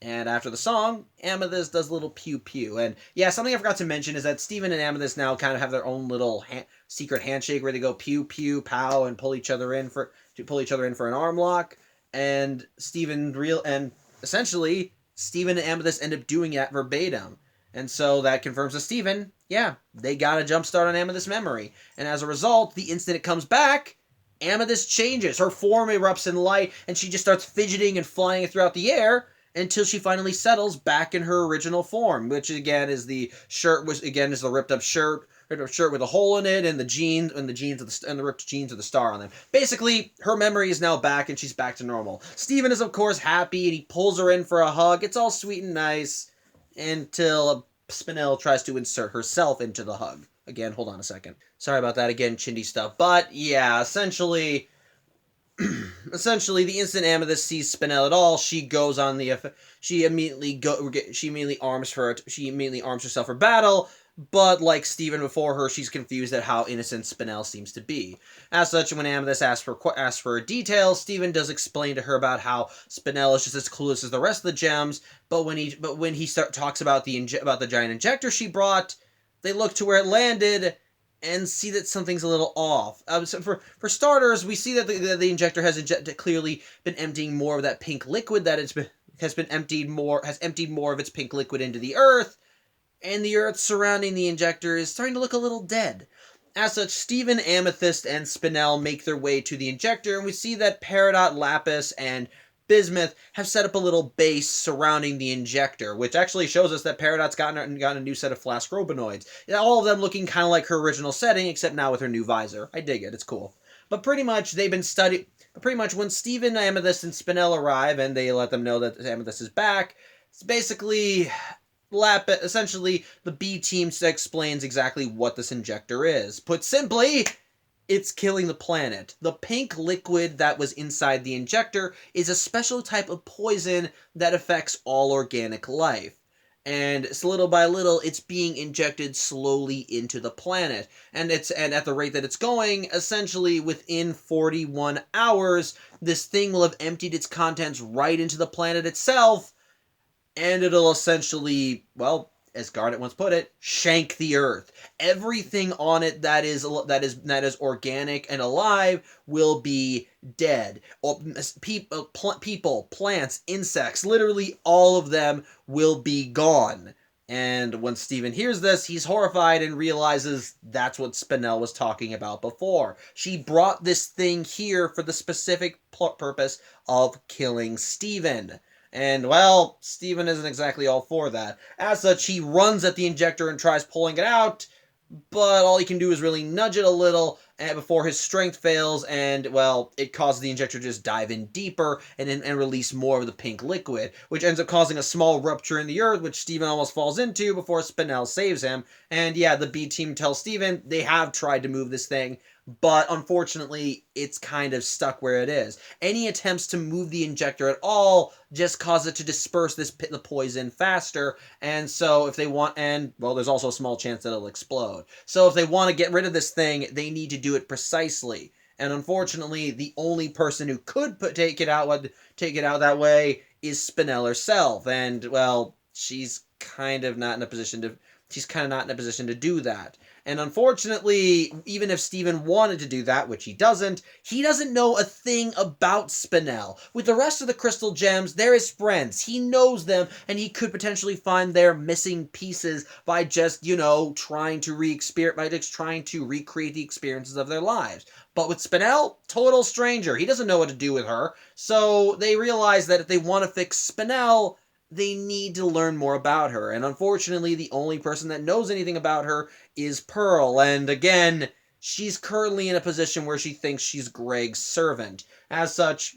And after the song, Amethyst does a little pew pew. And yeah, something I forgot to mention is that Steven and Amethyst now kind of have their own little secret handshake where they go pew pew pow and pull each other in for an arm lock. And essentially Steven and Amethyst end up doing that verbatim. And so that confirms to Steven, yeah, they got a jump start on Amethyst's memory. And as a result, the instant it comes back, Amethyst changes. Her form erupts in light, and she just starts fidgeting and flying throughout the air until she finally settles back in her original form, which again is the ripped up shirt with a hole in it, and the ripped jeans with the star on them. Basically, her memory is now back, and she's back to normal. Steven is of course happy, and he pulls her in for a hug. It's all sweet and nice until Spinel tries to insert herself into the hug. Again, hold on a second. Sorry about that. Again, chintzy stuff. But yeah, essentially, the instant Amethyst sees Spinel at all, she immediately arms herself for battle. But like Steven before her, she's confused at how innocent Spinel seems to be. As such, when Amethyst asks for details, Steven does explain to her about how Spinel is just as clueless as the rest of the gems. But when he talks about the giant injector she brought, they look to where it landed and see that something's a little off. So for starters, we see that the injector has clearly been emptying more of that pink liquid has emptied more of its pink liquid into the earth, and the earth surrounding the injector is starting to look a little dead. As such, Steven, Amethyst, and Spinel make their way to the injector, and we see that Peridot, Lapis, and Bismuth have set up a little base surrounding the injector, which actually shows us that Peridot's gotten a new set of flask robinoids. All of them looking kind of like her original setting, except now with her new visor. I dig it. It's cool. But pretty much when Steven, Amethyst, and Spinel arrive and they let them know that Amethyst is back, it's basically essentially the B team explains exactly what this injector is. Put simply, it's killing the planet. The pink liquid that was inside the injector is a special type of poison that affects all organic life. And little by little, it's being injected slowly into the planet. And at the rate that it's going, essentially within 41 hours, this thing will have emptied its contents right into the planet itself, and it'll essentially, well, as Garnet once put it, shank the earth. Everything on it that is organic and alive will be dead. People, plants, insects, literally all of them will be gone. And when Steven hears this, he's horrified and realizes that's what Spinel was talking about before. She brought this thing here for the specific purpose of killing Steven. And, well, Steven isn't exactly all for that. As such, he runs at the injector and tries pulling it out, but all he can do is really nudge it a little before his strength fails, and, well, it causes the injector to just dive in deeper and release more of the pink liquid, which ends up causing a small rupture in the earth, which Steven almost falls into before Spinel saves him. And, yeah, the B team tells Steven they have tried to move this thing, but unfortunately, it's kind of stuck where it is. Any attempts to move the injector at all just cause it to disperse the poison faster, and so if they want, and well, there's also a small chance that it'll explode. So if they want to get rid of this thing, they need to do it precisely. And unfortunately, the only person who could take it out that way is Spinell herself, and well, she's kind of not in a position to do that. And unfortunately, even if Steven wanted to do that, which he doesn't know a thing about Spinell. With the rest of the crystal gems, they're his friends. He knows them, and he could potentially find their missing pieces by just, trying to recreate the experiences of their lives. But with Spinell, total stranger. He doesn't know what to do with her. So they realize that if they want to fix Spinell, they need to learn more about her. And unfortunately, the only person that knows anything about her is Pearl. And again, she's currently in a position where she thinks she's Greg's servant. As such,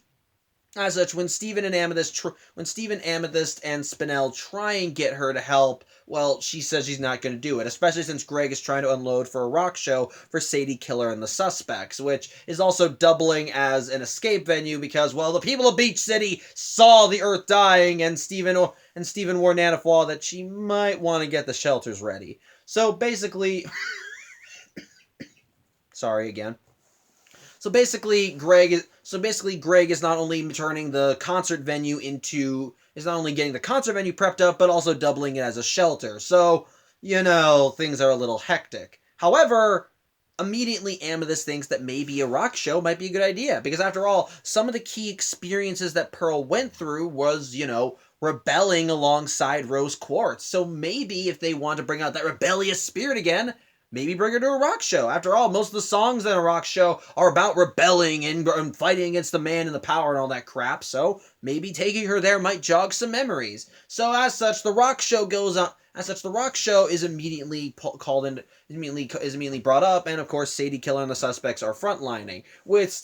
when Steven, Amethyst, and Spinell try and get her to help, well, she says she's not going to do it, especially since Greg is trying to unload for a rock show for Sadie Killer and the Suspects, which is also doubling as an escape venue because, well, the people of Beach City saw the Earth dying, and Steven warned Anafwa that she might want to get the shelters ready. So basically, sorry again. So basically, Greg is not only turning the concert venue is not only getting the concert venue prepped up, but also doubling it as a shelter. So, things are a little hectic. However, immediately Amethyst thinks that maybe a rock show might be a good idea, because after all, some of the key experiences that Pearl went through was, rebelling alongside Rose Quartz. So maybe if they want to bring out that rebellious spirit again, maybe bring her to a rock show. After all, most of the songs in a rock show are about rebelling and fighting against the man and the power and all that crap, so maybe taking her there might jog some memories. So as such, the rock show goes on. As such, the rock show is immediately brought up, and of course, Sadie Killer and the Suspects are frontlining, with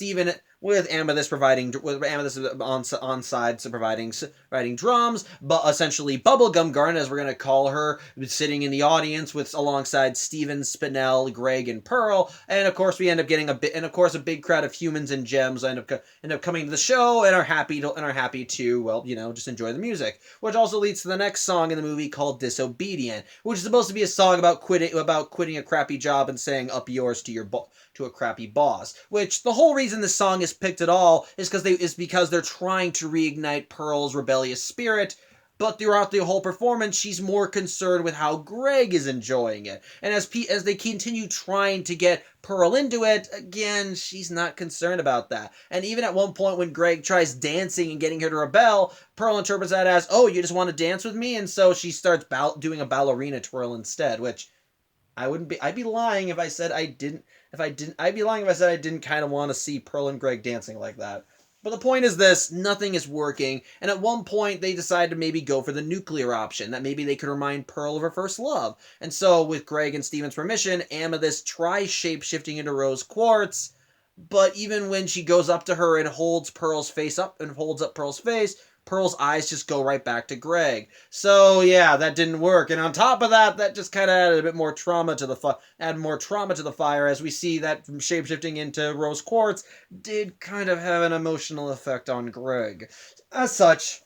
Amethyst on side, so providing drums, but essentially Bubblegum Garden, as we're gonna call her, sitting in the audience alongside Steven, Spinell, Greg, and Pearl, and of course we end up getting a big crowd of humans and gems end up coming to the show and are happy to well, just enjoy the music, which also leads to the next song in the movie called Disobedient, which is supposed to be a song about quitting a crappy job and saying up yours to a crappy boss, which the whole reason this song is picked at all is because they're trying to reignite Pearl's rebellious spirit, but throughout the whole performance, she's more concerned with how Greg is enjoying it. And as they continue trying to get Pearl into it, again, she's not concerned about that. And even at one point when Greg tries dancing and getting her to rebel, Pearl interprets that as, oh, you just want to dance with me? And so she starts doing a ballerina twirl instead, which I'd be lying if I said I didn't kind of want to see Pearl and Greg dancing like that. But the point is this, nothing is working, and at one point they decide to maybe go for the nuclear option, that maybe they could remind Pearl of her first love. And so, with Greg and Steven's permission, Amethyst tries shape-shifting into Rose Quartz, but even when she goes up to her and holds up Pearl's face, Pearl's eyes just go right back to Greg. So yeah, that didn't work. And on top of that, that just kind of added a bit more trauma to the fire, as we see that from shapeshifting into Rose Quartz did kind of have an emotional effect on Greg. As such,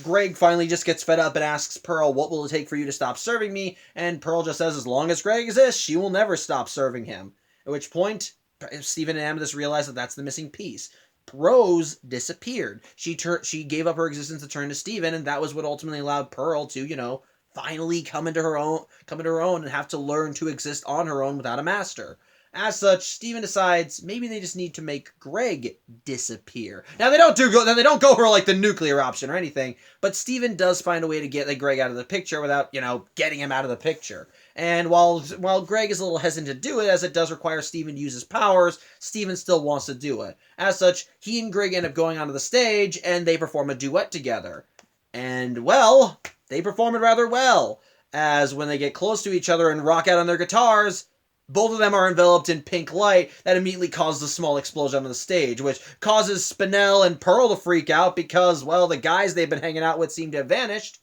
Greg finally just gets fed up and asks Pearl, what will it take for you to stop serving me? And Pearl just says, as long as Greg exists, she will never stop serving him. At which point, Steven and Amethyst realize that that's the missing piece. Rose disappeared. She gave up her existence to turn to Steven, and that was what ultimately allowed Pearl to, finally come into her own and have to learn to exist on her own without a master. As such, Steven decides maybe they just need to make Greg disappear. Now they don't go for like the nuclear option or anything, but Steven does find a way to get Greg out of the picture without, getting him out of the picture. And while Greg is a little hesitant to do it, as it does require Steven to use his powers, Steven still wants to do it. As such, he and Greg end up going onto the stage, and they perform a duet together. And, well, they perform it rather well, as when they get close to each other and rock out on their guitars, both of them are enveloped in pink light that immediately causes a small explosion on the stage, which causes Spinell and Pearl to freak out because, well, the guys they've been hanging out with seem to have vanished.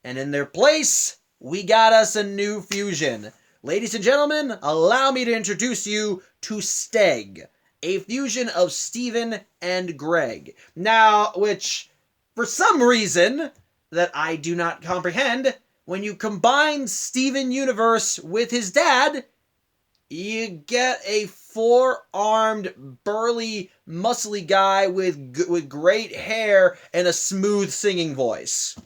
And in their place, we got us a new fusion. Ladies and gentlemen, allow me to introduce you to Steg, a fusion of Steven and Greg. Now, which, for some reason that I do not comprehend, when you combine Steven Universe with his dad, you get a four-armed, burly, muscly guy with great hair and a smooth singing voice.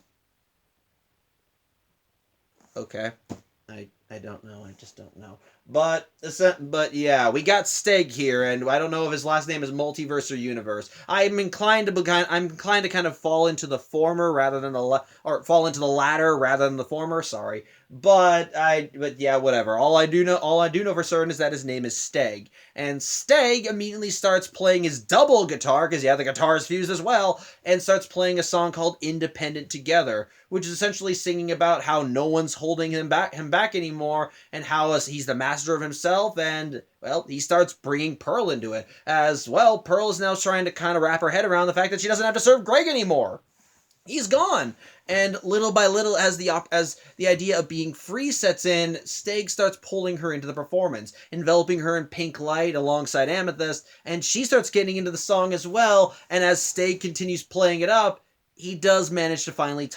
Okay. I don't know. I just don't know. But yeah, we got Steg here, and I don't know if his last name is Multiverse or Universe. I'm inclined to kind of fall into the former rather than or fall into the latter rather than the former. Sorry, but yeah, whatever. All I do know for certain is that his name is Steg, and Steg immediately starts playing his double guitar because the guitar is fused as well, and starts playing a song called "Independent Together," which is essentially singing about how no one's holding him back anymore, and how he's the master of himself, and, well, he starts bringing Pearl into it. As, well, Pearl is now trying to kind of wrap her head around the fact that she doesn't have to serve Greg anymore. He's gone. And little by little, as the idea of being free sets in, Steg starts pulling her into the performance, enveloping her in pink light alongside Amethyst, and she starts getting into the song as well, and as Steg continues playing it up, he does manage to finally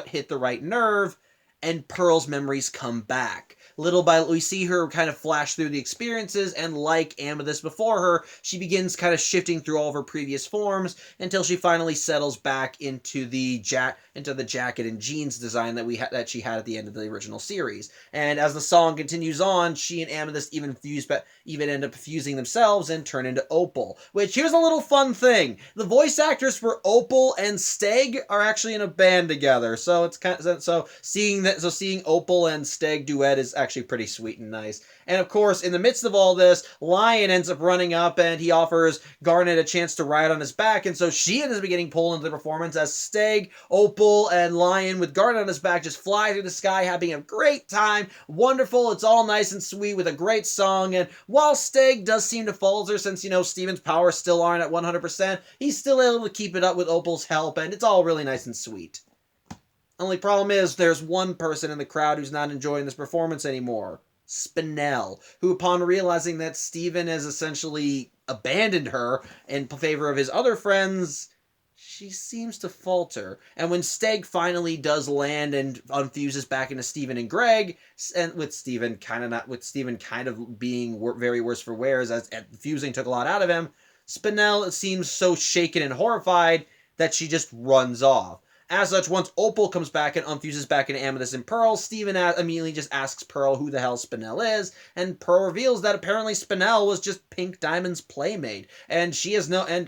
hit the right nerve, and Pearl's memories come back. Little by little, we see her kind of flash through the experiences, and like Amethyst before her, she begins kind of shifting through all of her previous forms until she finally settles back into the jacket and jeans design that she had at the end of the original series. And as the song continues on, she and Amethyst even end up fusing themselves and turn into Opal. Which, here's a little fun thing: the voice actors for Opal and Steg are actually in a band together, so it's kind of seeing Opal and Steg duet is actually pretty sweet and nice. And of course, in the midst of all this, Lion ends up running up and he offers Garnet a chance to ride on his back, and so she ends up getting pulled into the performance as Steg, Opal, and Lion with Garnet on his back just fly through the sky, having a great time. Wonderful, it's all nice and sweet with a great song, and while Steg does seem to falter since, Steven's powers still aren't at 100%, he's still able to keep it up with Opal's help, and it's all really nice and sweet. Only problem is, there's one person in the crowd who's not enjoying this performance anymore. Spinel, who upon realizing that Steven has essentially abandoned her in favor of his other friends, she seems to falter. And when Steg finally does land and unfuses back into Steven and Greg, and with Steven kind of being very worse for wear, as fusing took a lot out of him, Spinel seems so shaken and horrified that she just runs off. As such, once Opal comes back and unfuses back into Amethyst and Pearl, Steven immediately just asks Pearl who the hell Spinel is, and Pearl reveals that apparently Spinel was just Pink Diamond's playmate, and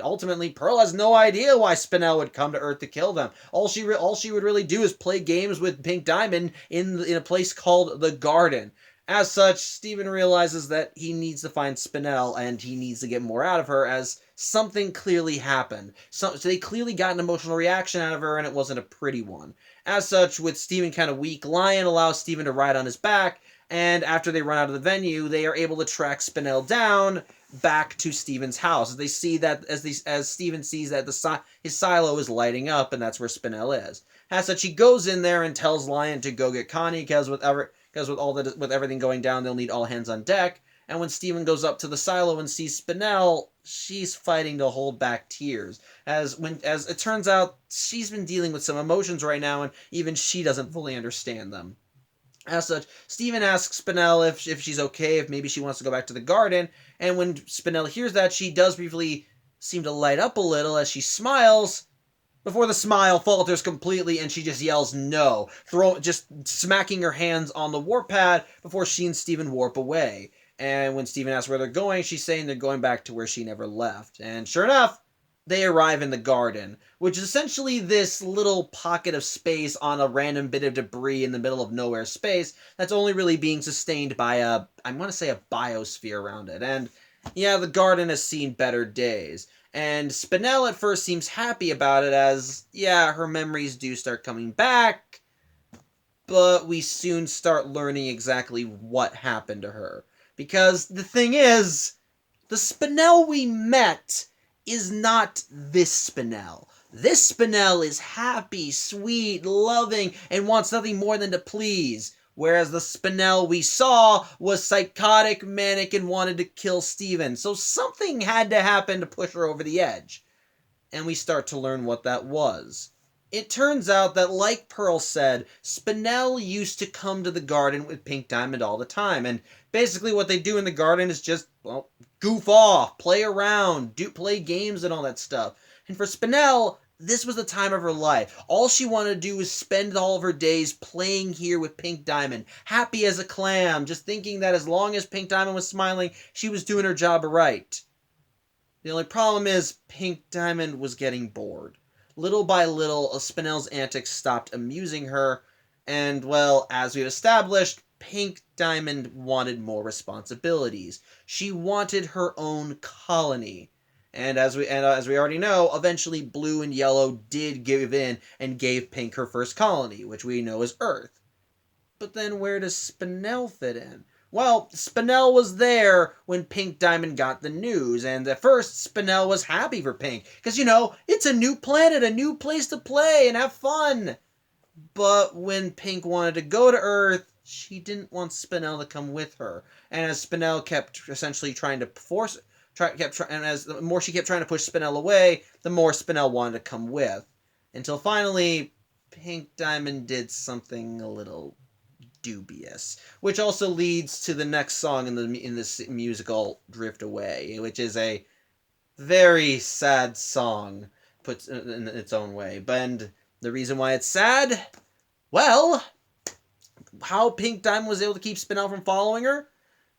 ultimately Pearl has no idea why Spinel would come to Earth to kill them. All she would really do is play games with Pink Diamond in a place called the Garden. As such, Steven realizes that he needs to find Spinel, and he needs to get more out of her, as something clearly happened. So they clearly got an emotional reaction out of her, and it wasn't a pretty one. As such, with Steven kind of weak, Lion allows Steven to ride on his back, and after they run out of the venue, they are able to track Spinel down back to Steven's house. They see that as Steven sees that his silo is lighting up, and that's where Spinel is. As such, he goes in there and tells Lion to go get Connie, because with everything going down, they'll need all hands on deck. And when Steven goes up to the silo and sees Spinel, she's fighting to hold back tears. As it turns out, she's been dealing with some emotions right now, and even she doesn't fully understand them. As such, Steven asks Spinel if she's okay, if maybe she wants to go back to the garden, and when Spinel hears that, she does briefly seem to light up a little as she smiles, before the smile falters completely and she just yells no, just smacking her hands on the warp pad before she and Steven warp away. And when Steven asks where they're going, she's saying they're going back to where she never left. And sure enough, they arrive in the garden, which is essentially this little pocket of space on a random bit of debris in the middle of nowhere space that's only really being sustained by a biosphere around it. And yeah, the garden has seen better days. And Spinel at first seems happy about it as, yeah, her memories do start coming back, but we soon start learning exactly what happened to her. Because the thing is, the Spinel we met is not this Spinel. This Spinel is happy, sweet, loving, and wants nothing more than to please. whereas the Spinel we saw was psychotic, manic, and wanted to kill Steven. So something had to happen to push her over the edge. And we start to learn what that was. It turns out that, like Pearl said, Spinel used to come to the garden with Pink Diamond all the time. And basically what they do in the garden is just, well, goof off, play around, play games and all that stuff. And for Spinel, this was the time of her life. All she wanted to do was spend all of her days playing here with Pink Diamond, happy as a clam, just thinking that as long as Pink Diamond was smiling, she was doing her job right. The only problem is Pink Diamond was getting bored. Little by little, Spinel's antics stopped amusing her, and, well, as we've established, Pink Diamond wanted more responsibilities. She wanted her own colony. And as we already know, eventually Blue and Yellow did give in and gave Pink her first colony, which we know is Earth. But then where does Spinel fit in? Well, Spinel was there when Pink Diamond got the news, and at first Spinel was happy for Pink, because, it's a new planet, a new place to play and have fun. But when Pink wanted to go to Earth, she didn't want Spinel to come with her. And as Spinel kept essentially trying to as the more she kept trying to push Spinel away, the more Spinel wanted to come with. Until finally, Pink Diamond did something a little dubious, which also leads to the next song in this musical, Drift Away, which is a very sad song put in its own way. And the reason why it's sad, well, how Pink Diamond was able to keep Spinel from following her?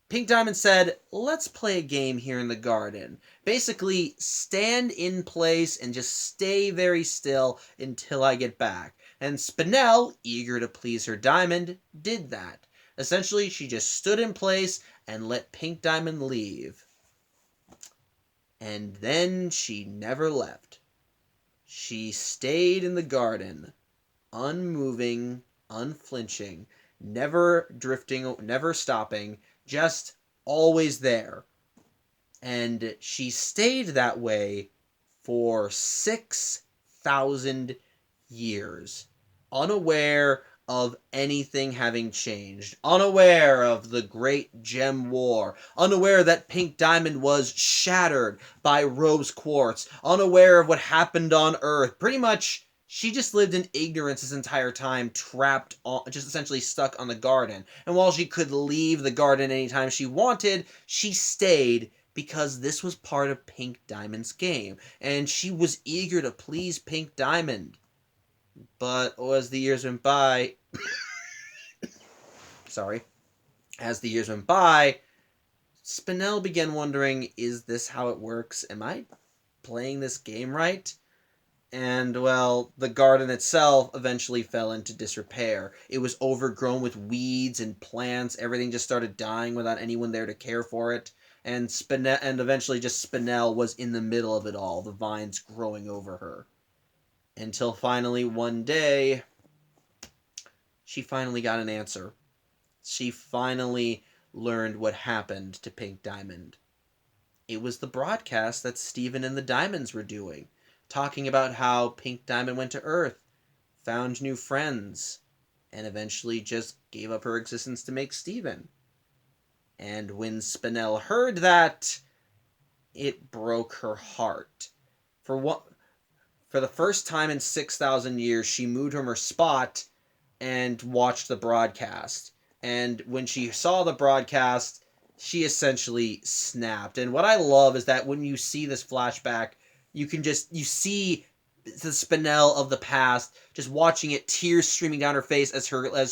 Pink Diamond said, let's play a game here in the garden. Basically, stand in place and just stay very still until I get back. And Spinel, eager to please her Diamond, did that. Essentially, she just stood in place and let Pink Diamond leave. And then she never left. She stayed in the garden, unmoving, unflinching, never drifting, never stopping, just always there. And she stayed that way for 6,000 years, unaware of anything having changed, unaware of the Great Gem War, unaware that Pink Diamond was shattered by Rose Quartz, unaware of what happened on Earth. Pretty much, she just lived in ignorance this entire time, trapped, just essentially stuck on the garden. And while she could leave the garden anytime she wanted, she stayed because this was part of Pink Diamond's game. And she was eager to please Pink Diamond. But as the years went by, as the years went by, Spinel began wondering, is this how it works? Am I playing this game right? And, well, the garden itself eventually fell into disrepair. It was overgrown with weeds and plants. Everything just started dying without anyone there to care for it. And eventually just Spinel was in the middle of it all, the vines growing over her. Until finally one day, she finally got an answer. She finally learned what happened to Pink Diamond. It was the broadcast that Steven and the Diamonds were doing, talking about how Pink Diamond went to Earth, found new friends, and eventually just gave up her existence to make Steven. And when Spinel heard that, it broke her heart. For the first time in 6,000 years, she moved from her spot and watched the broadcast. And when she saw the broadcast, she essentially snapped. And what I love is that when you see this flashback, you see the Spinel of the past, just watching it, tears streaming down her face as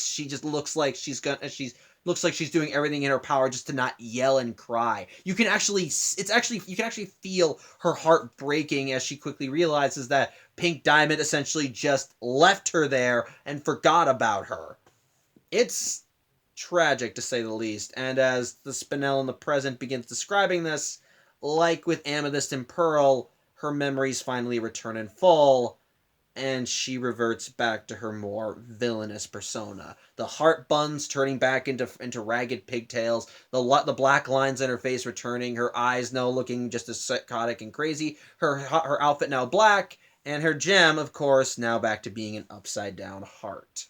she just looks like she's doing everything in her power just to not yell and cry. You can actually feel her heart breaking as she quickly realizes that Pink Diamond essentially just left her there and forgot about her. It's tragic, to say the least. And as the Spinel in the present begins describing this, like with Amethyst and Pearl, her memories finally return in full, and she reverts back to her more villainous persona. The heart buns turning back into ragged pigtails, the black lines in her face returning, her eyes now looking just as psychotic and crazy, her outfit now black, and her gem, of course, now back to being an upside-down heart.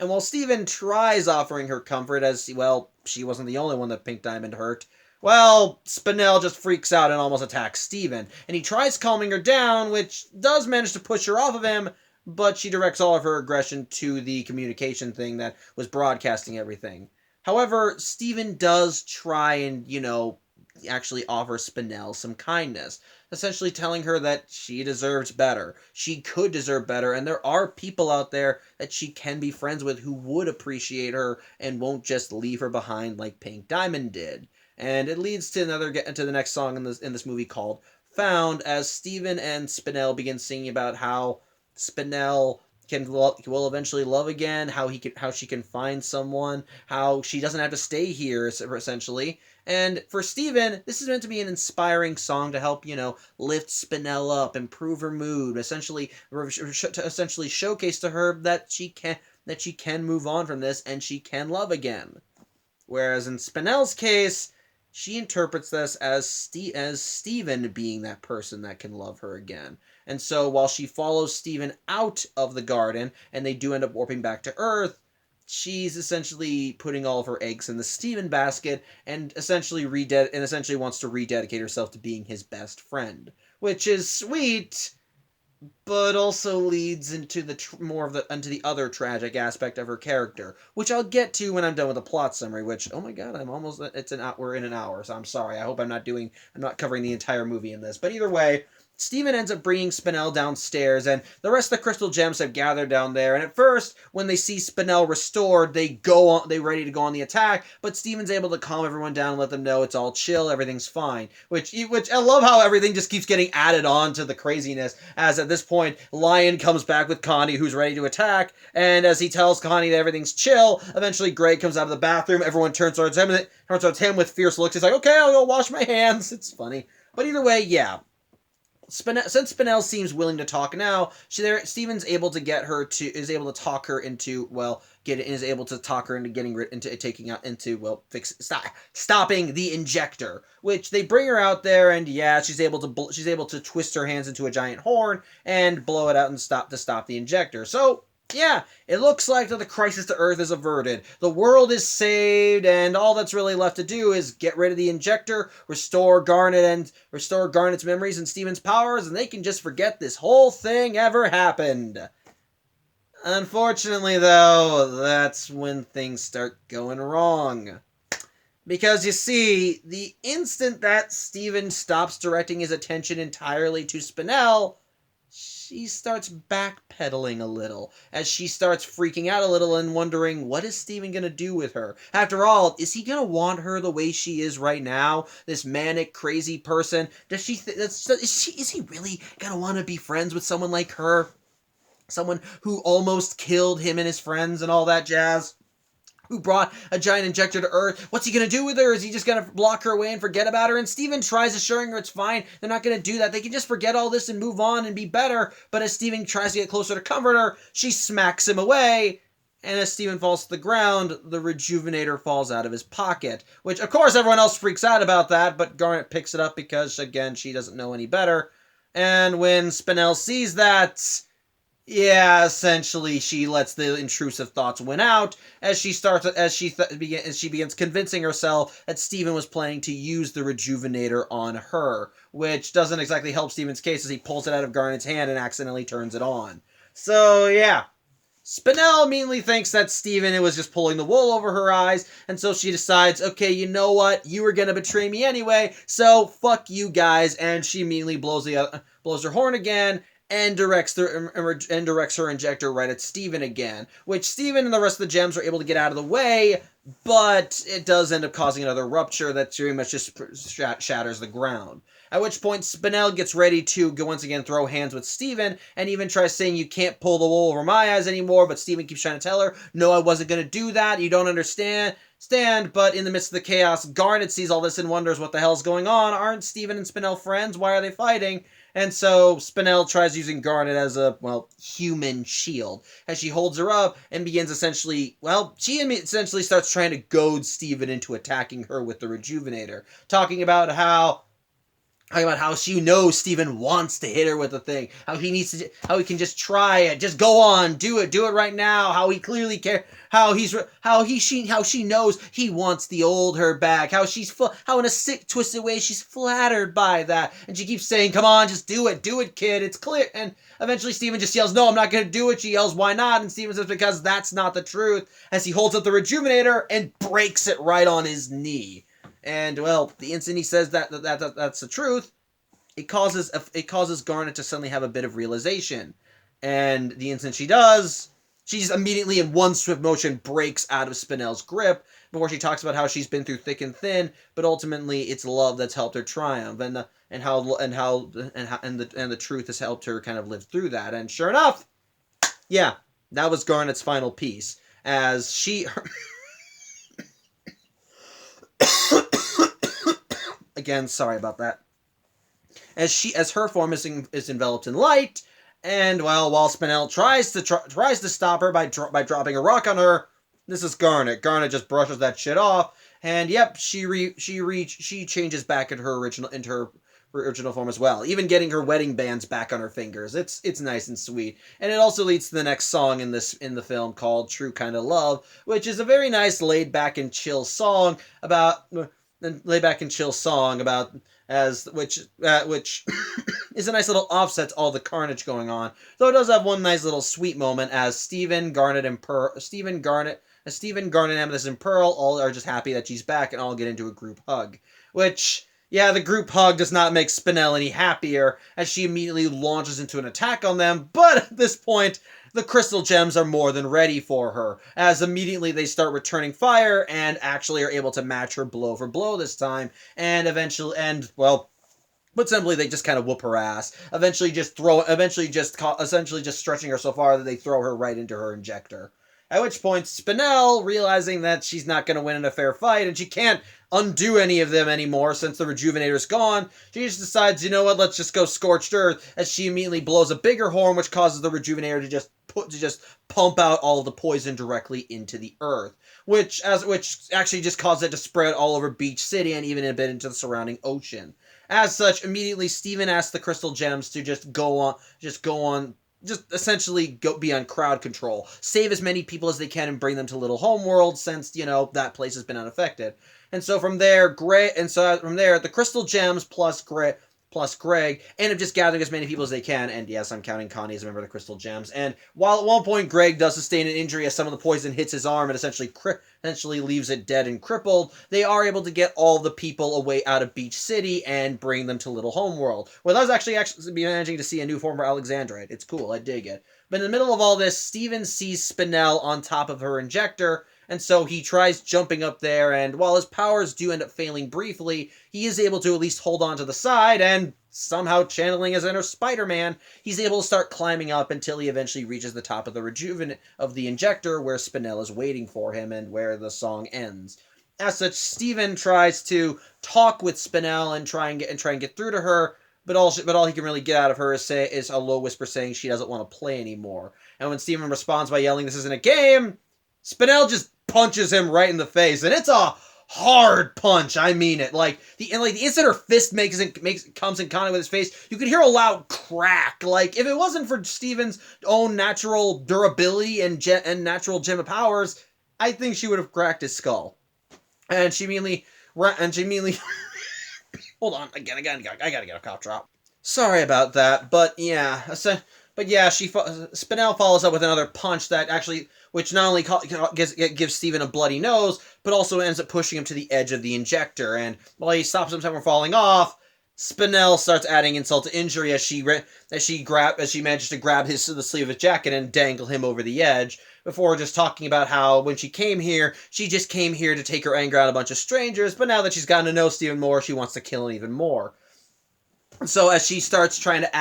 And while Steven tries offering her comfort, as, well, she wasn't the only one that Pink Diamond hurt, well, Spinel just freaks out and almost attacks Steven. And he tries calming her down, which does manage to push her off of him, but she directs all of her aggression to the communication thing that was broadcasting everything. However, Steven does try and, actually offer Spinel some kindness, essentially telling her that she deserves better. She could deserve better, and there are people out there that she can be friends with who would appreciate her and won't just leave her behind like Pink Diamond did. And it leads to the next song in this movie called Found, as Steven and Spinel begin singing about how Spinel will eventually love again, how she can find someone, how she doesn't have to stay here, essentially. And for Steven, this is meant to be an inspiring song to help, lift Spinel up, improve her mood, essentially showcase to her that she can move on from this and she can love again. Whereas in Spinel's case, she interprets this as Steven being that person that can love her again. And so while she follows Steven out of the garden, and they do end up warping back to Earth, she's essentially putting all of her eggs in the Steven basket and essentially wants to rededicate herself to being his best friend. Which is sweet, but also leads into into the other tragic aspect of her character, which I'll get to when I'm done with the plot summary. Which, oh my god, we're in an hour, so I'm sorry. I hope I'm not covering the entire movie in this. But either way, Steven ends up bringing Spinel downstairs, and the rest of the crystal gems have gathered down there. And at first, when they see Spinel restored, they ready to go on the attack. But Steven's able to calm everyone down and let them know it's all chill, everything's fine. Which I love how everything just keeps getting added on to the craziness. As at this point, Lion comes back with Connie, who's ready to attack, and as he tells Connie that everything's chill, eventually Greg comes out of the bathroom. Everyone turns towards him with fierce looks. He's like, "Okay, I'll go wash my hands." It's funny, but either way, yeah. Since Spinel seems willing to talk now, Steven's able to talk her into stopping the injector. Which they bring her out there, and yeah, she's able to twist her hands into a giant horn and blow it out and stop the injector. So yeah, it looks like that the crisis to Earth is averted. The world is saved, and all that's really left to do is get rid of the injector, restore Garnet's memories and Steven's powers, and they can just forget this whole thing ever happened. Unfortunately, though, that's when things start going wrong. Because, you see, the instant that Steven stops directing his attention entirely to Spinel, she starts backpedaling a little, as she starts freaking out a little and wondering, what is Steven going to do with her? After all, is he going to want her the way she is right now? This manic, crazy person? Is he really going to want to be friends with someone like her? Someone who almost killed him and his friends and all that jazz? Who brought a giant injector to Earth? What's he going to do with her? Is he just going to block her away and forget about her? And Steven tries assuring her it's fine. They're not going to do that. They can just forget all this and move on and be better. But as Steven tries to get closer to comfort her, she smacks him away. And as Steven falls to the ground, the Rejuvenator falls out of his pocket. Which, of course, everyone else freaks out about that. But Garnet picks it up because, again, she doesn't know any better. And when Spinel sees that, yeah, essentially, she lets the intrusive thoughts win out as she begins convincing herself that Steven was planning to use the Rejuvenator on her, which doesn't exactly help Steven's case as he pulls it out of Garnet's hand and accidentally turns it on. So, yeah. Spinel immediately thinks that Steven was just pulling the wool over her eyes, and so she decides, okay, you know what? You were gonna betray me anyway, so fuck you guys, and she immediately blows her horn again, and directs her injector right at Steven again, which Steven and the rest of the gems are able to get out of the way, but it does end up causing another rupture that very much just shatters the ground. At which point, Spinel gets ready to once again throw hands with Steven, and even tries saying, "You can't pull the wool over my eyes anymore," but Steven keeps trying to tell her, "No, I wasn't going to do that, you don't understand." But in the midst of the chaos, Garnet sees all this and wonders what the hell's going on. Aren't Steven and Spinel friends? Why are they fighting? And so Spinel tries using Garnet as a, human shield, as she holds her up and begins essentially starts trying to goad Steven into attacking her with the Rejuvenator, talking about how talking about how she knows Steven wants to hit her with the thing, how he can just try it, just go on, do it right now, how he clearly cares, how she knows he wants the old her back, how how in a sick, twisted way she's flattered by that, and she keeps saying, come on, just do it, kid, it's clear, and eventually Steven just yells, no, I'm not gonna do it, she yells, why not, and Steven says, because that's not the truth, as he holds up the Rejuvenator and breaks it right on his knee. And, well, the instant he says that's the truth, it causes Garnet to suddenly have a bit of realization. And the instant she does, she just immediately in one swift motion breaks out of Spinel's grip before she talks about how she's been through thick and thin, but ultimately it's love that's helped her triumph, and the truth has helped her kind of live through that. And sure enough, yeah, that was Garnet's final piece, as she again, sorry about that. As her form is enveloped in light, and well, while Spinel tries to stop her by dropping a rock on her, this is Garnet. Garnet just brushes that shit off, and yep, she changes back into her original form as well, even getting her wedding bands back on her fingers. It's nice and sweet, and it also leads to the next song in the film called "True Kind of Love," which is a very nice laid back and chill song about which is a nice little offset to all the carnage going on. Though it does have one nice little sweet moment as Steven, Garnet, Amethyst, and Pearl all are just happy that she's back and all get into a group hug. Which, yeah, the group hug does not make Spinel any happier as she immediately launches into an attack on them, but at this point, the crystal gems are more than ready for her, as immediately they start returning fire and actually are able to match her blow for blow this time, and but simply they just kind of whoop her ass, essentially just stretching her so far that they throw her right into her injector. At which point, Spinel, realizing that she's not going to win in a fair fight, and she can't undo any of them anymore since the Rejuvenator's gone, she just decides, you know what, let's just go scorched earth, as she immediately blows a bigger horn, which causes the Rejuvenator to just pump out all of the poison directly into the earth, which actually just causes it to spread all over Beach City and even a bit into the surrounding ocean. As such, immediately Steven asks the crystal gems to just essentially be on crowd control. Save as many people as they can and bring them to Little Homeworld since, that place has been unaffected. And so from there, the crystal gems plus Greg end up just gathering as many people as they can. And yes, I'm counting Connie as a member of the crystal gems. And while at one point Greg does sustain an injury as some of the poison hits his arm and essentially leaves it dead and crippled, they are able to get all the people away out of Beach City and bring them to Little Homeworld, where I was actually managing to see a new form of Alexandrite. It's cool, I dig it. But in the middle of all this, Steven sees Spinel on top of her injector, and so he tries jumping up there, and while his powers do end up failing briefly, he is able to at least hold on to the side, and somehow channeling his inner Spider-Man, he's able to start climbing up until he eventually reaches the top of the injector, where Spinel is waiting for him, and where the song ends. As such, Steven tries to talk with Spinel and try and get through to her, but all he can really get out of her is a low whisper saying she doesn't want to play anymore. And when Steven responds by yelling, "This isn't a game," Spinel just punches him right in the face, and it's a hard punch. I mean it. The instant her fist comes in contact with his face, you could hear a loud crack. If it wasn't for Steven's own natural durability and natural gem of powers, I think she would have cracked his skull. And she immediately hold on, again, I gotta get a cough drop. Sorry about that, but yeah, Spinel follows up with another punch which not only gives Steven a bloody nose, but also ends up pushing him to the edge of the injector. And while he stops himself from falling off, Spinel starts adding insult to injury as she manages to grab the sleeve of his jacket and dangle him over the edge. Before just talking about how when she came here, she just came here to take her anger out on a bunch of strangers, but now that she's gotten to know Steven more, she wants to kill him even more. So as she starts trying to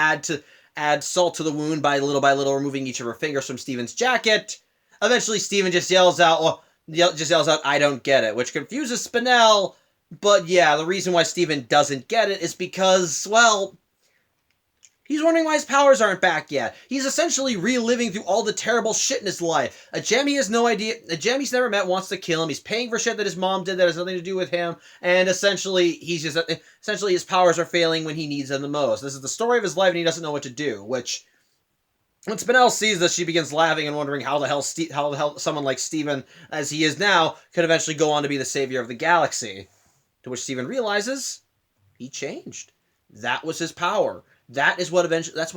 add salt to the wound by little, removing each of her fingers from Steven's jacket, eventually Steven just yells out, "I don't get it," which confuses Spinel. But yeah, the reason why Steven doesn't get it is because, well, He's wondering why his powers aren't back yet. He's essentially reliving through all the terrible shit in his life. A gem he has no idea, a gem he's never met wants to kill him. He's paying for shit that his mom did that has nothing to do with him. And essentially, his powers are failing when he needs them the most. This is the story of his life and he doesn't know what to do, which... When Spinell sees this, she begins laughing and wondering how the hell someone like Steven, as he is now, could eventually go on to be the savior of the galaxy. To which Steven realizes he changed. That was his power. That's what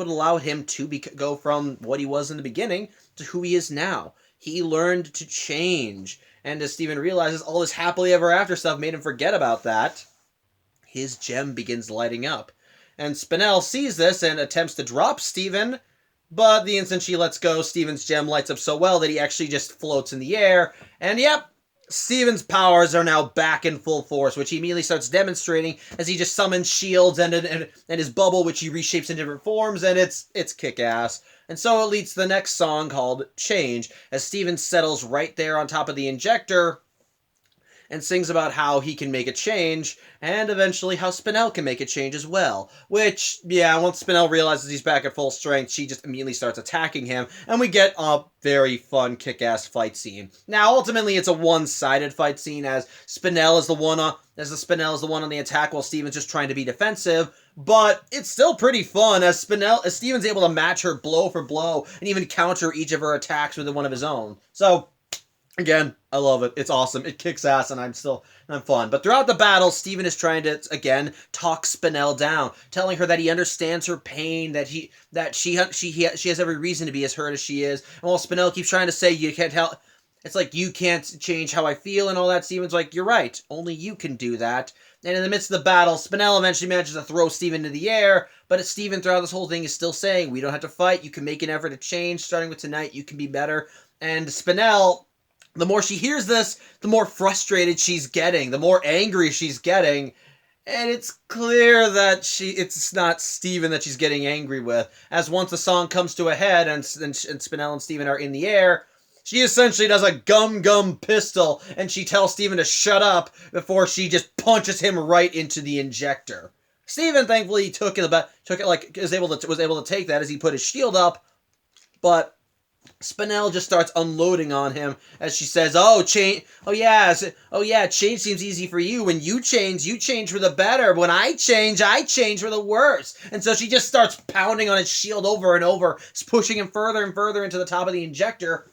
allowed him to go from what he was in the beginning to who he is now. He learned to change. And as Steven realizes, all this happily ever after stuff made him forget about that. His gem begins lighting up. And Spinell sees this and attempts to drop Steven, but the instant she lets go, Steven's gem lights up so well that he actually just floats in the air. And yep, Steven's powers are now back in full force, which he immediately starts demonstrating as he just summons shields and his bubble, which he reshapes in different forms, and it's kick-ass. And so it leads to the next song called Change, as Steven settles right there on top of the injector and sings about how he can make a change, and eventually how Spinell can make a change as well. Which, yeah, once Spinell realizes he's back at full strength, she just immediately starts attacking him, and we get a very fun kick-ass fight scene. Now, ultimately, it's a one-sided fight scene, as Spinell is the one on the attack while Steven's just trying to be defensive, but it's still pretty fun, as Steven's able to match her blow for blow, and even counter each of her attacks with one of his own. So, again, I love it. It's awesome. It kicks ass, and I'm fun. But throughout the battle, Steven is trying to, again, talk Spinell down, telling her that he understands her pain, that she has every reason to be as hurt as she is. And while Spinell keeps trying to say, you can't help, it's like, you can't change how I feel and all that, Steven's like, you're right. Only you can do that. And in the midst of the battle, Spinell eventually manages to throw Steven into the air, but Steven throughout this whole thing is still saying, we don't have to fight. You can make an effort to change. Starting with tonight, you can be better. And Spinell, the more she hears this, the more frustrated she's getting, the more angry she's getting, and it's clear that it's not Steven that she's getting angry with, as once the song comes to a head and Spinell and Steven are in the air, she essentially does a gum pistol, and she tells Steven to shut up before she just punches him right into the injector. Steven, thankfully, was able to take that as he put his shield up, but Spinell just starts unloading on him as she says, change seems easy for you. When you change for the better. When I change for the worse. And so she just starts pounding on his shield over and over, pushing him further and further into the top of the injector.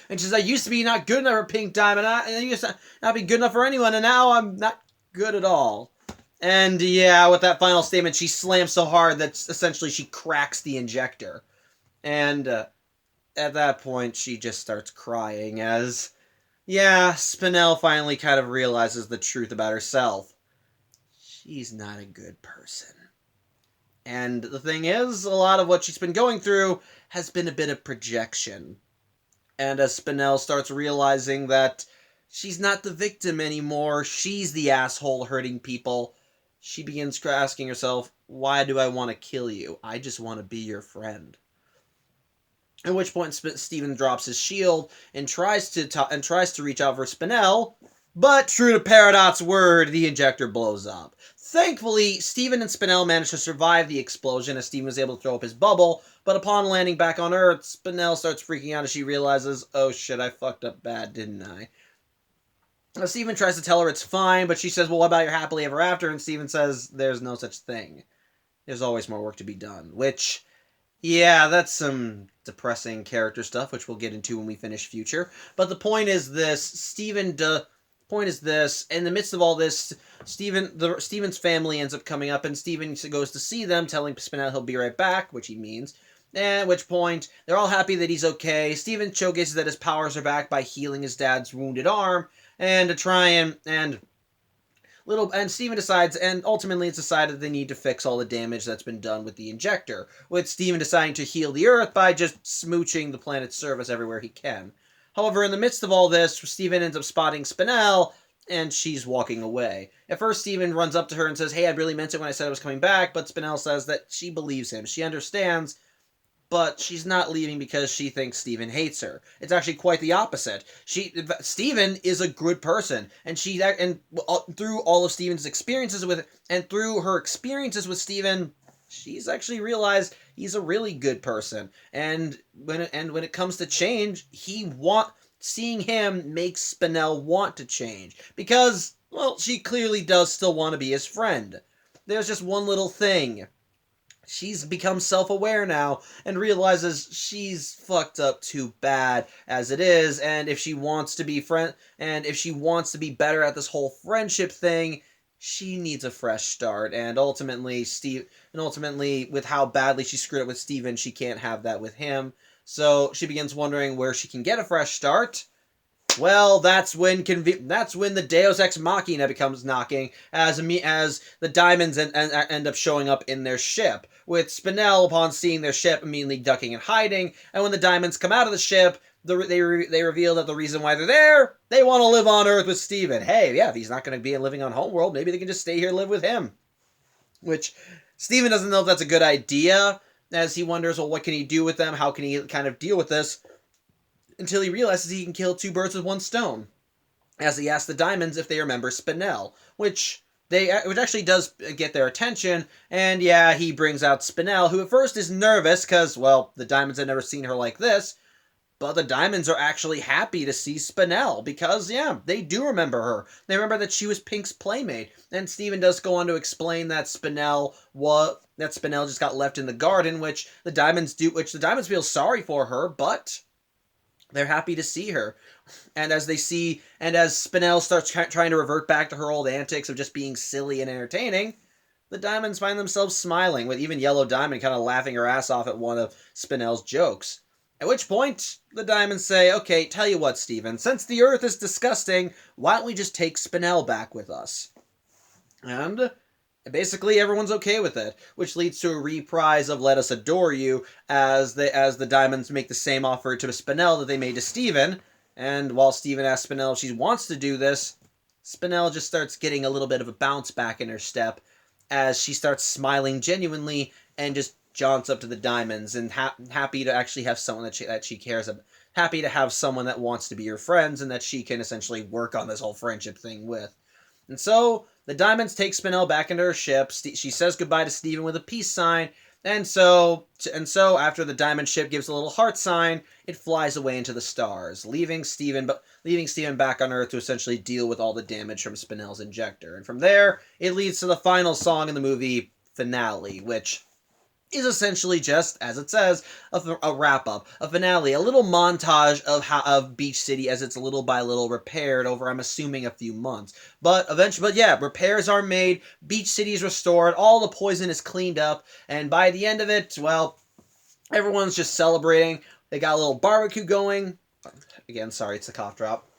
And she says, I used to be not good enough for Pink Diamond, and I used to not be good enough for anyone, and now I'm not good at all. And yeah, with that final statement, she slams so hard that essentially she cracks the injector. And at that point, she just starts crying as, Spinell finally kind of realizes the truth about herself. She's not a good person. And the thing is, a lot of what she's been going through has been a bit of projection. And as Spinell starts realizing that she's not the victim anymore, she's the asshole hurting people, she begins asking herself, why do I want to kill you? I just want to be your friend. At which point, Steven drops his shield and tries to reach out for Spinell, but true to Peridot's word, the injector blows up. Thankfully, Steven and Spinell manage to survive the explosion as Steven was able to throw up his bubble, but upon landing back on Earth, Spinell starts freaking out as she realizes, oh shit, I fucked up bad, didn't I? Now, Steven tries to tell her it's fine, but she says, well, what about your happily ever after? And Steven says, there's no such thing. There's always more work to be done, which... yeah, that's some depressing character stuff, which we'll get into when we finish Future. But the point is this, in the midst of all this, Steven's family ends up coming up, and Steven goes to see them, telling Spinell he'll be right back, which he means. At which point, they're all happy that he's okay. Steven showcases that his powers are back by healing his dad's wounded arm, and to try and Steven decides, and ultimately it's decided they need to fix all the damage that's been done with the injector, with Steven deciding to heal the Earth by just smooching the planet's surface everywhere he can. However, in the midst of all this, Steven ends up spotting Spinell, and she's walking away. At first, Steven runs up to her and says, hey, I really meant it when I said I was coming back, but Spinell says that she believes him. She understands, but she's not leaving because she thinks Steven hates her. It's actually quite the opposite. Steven is a good person, and through all of Steven's experiences with, and through her experiences with Steven, she's actually realized he's a really good person, and when it comes to change, seeing him makes Spinell want to change because, well, she clearly does still want to be his friend. There's just one little thing. She's become self-aware now and realizes she's fucked up too bad as it is, and if she wants to be better at this whole friendship thing, she needs a fresh start. And ultimately, with how badly she screwed up with Steven, she can't have that with him. So she begins wondering where she can get a fresh start. Well, that's when the Deus Ex Machina becomes knocking, as the Diamonds end up showing up in their ship, with Spinell, upon seeing their ship, immediately ducking and hiding. And when the Diamonds come out of the ship, they reveal that the reason why they're there, they want to live on Earth with Steven. Hey, yeah, if he's not going to be living on Homeworld, maybe they can just stay here and live with him. Which Steven doesn't know if that's a good idea, as he wonders, well, what can he do with them? How can he kind of deal with this? Until he realizes he can kill two birds with one stone, as he asks the Diamonds if they remember Spinell, which actually does get their attention. And yeah, he brings out Spinell, who at first is nervous because, well, the Diamonds have never seen her like this. But the Diamonds are actually happy to see Spinell because, yeah, they do remember her. They remember that she was Pink's playmate. And Steven does go on to explain that Spinell just got left in the garden, which the Diamonds feel sorry for her, but they're happy to see her. And as Spinell starts trying to revert back to her old antics of just being silly and entertaining, the Diamonds find themselves smiling, with even Yellow Diamond kind of laughing her ass off at one of Spinell's jokes. At which point, the Diamonds say, okay, tell you what, Steven, since the Earth is disgusting, why don't we just take Spinell back with us? And basically, everyone's okay with it, which leads to a reprise of Let Us Adore You, as the Diamonds make the same offer to Spinell that they made to Steven. And while Steven asks Spinell if she wants to do this, Spinell just starts getting a little bit of a bounce back in her step, as she starts smiling genuinely and just jaunts up to the Diamonds, and happy to actually have someone that she cares about. Happy to have someone that wants to be her friends and that she can essentially work on this whole friendship thing with. And so the Diamonds take Spinell back into her ship. She says goodbye to Steven with a peace sign. And so after the Diamond ship gives a little heart sign, it flies away into the stars, leaving Steven back on Earth to essentially deal with all the damage from Spinell's injector. And from there, it leads to the final song in the movie, Finale, which is essentially just, as it says, a wrap-up, a finale, a little montage of Beach City as it's little by little repaired over, I'm assuming, a few months. But eventually, repairs are made, Beach City is restored, all the poison is cleaned up, and by the end of it, well, everyone's just celebrating. They got a little barbecue going. Again, sorry, it's a cough drop.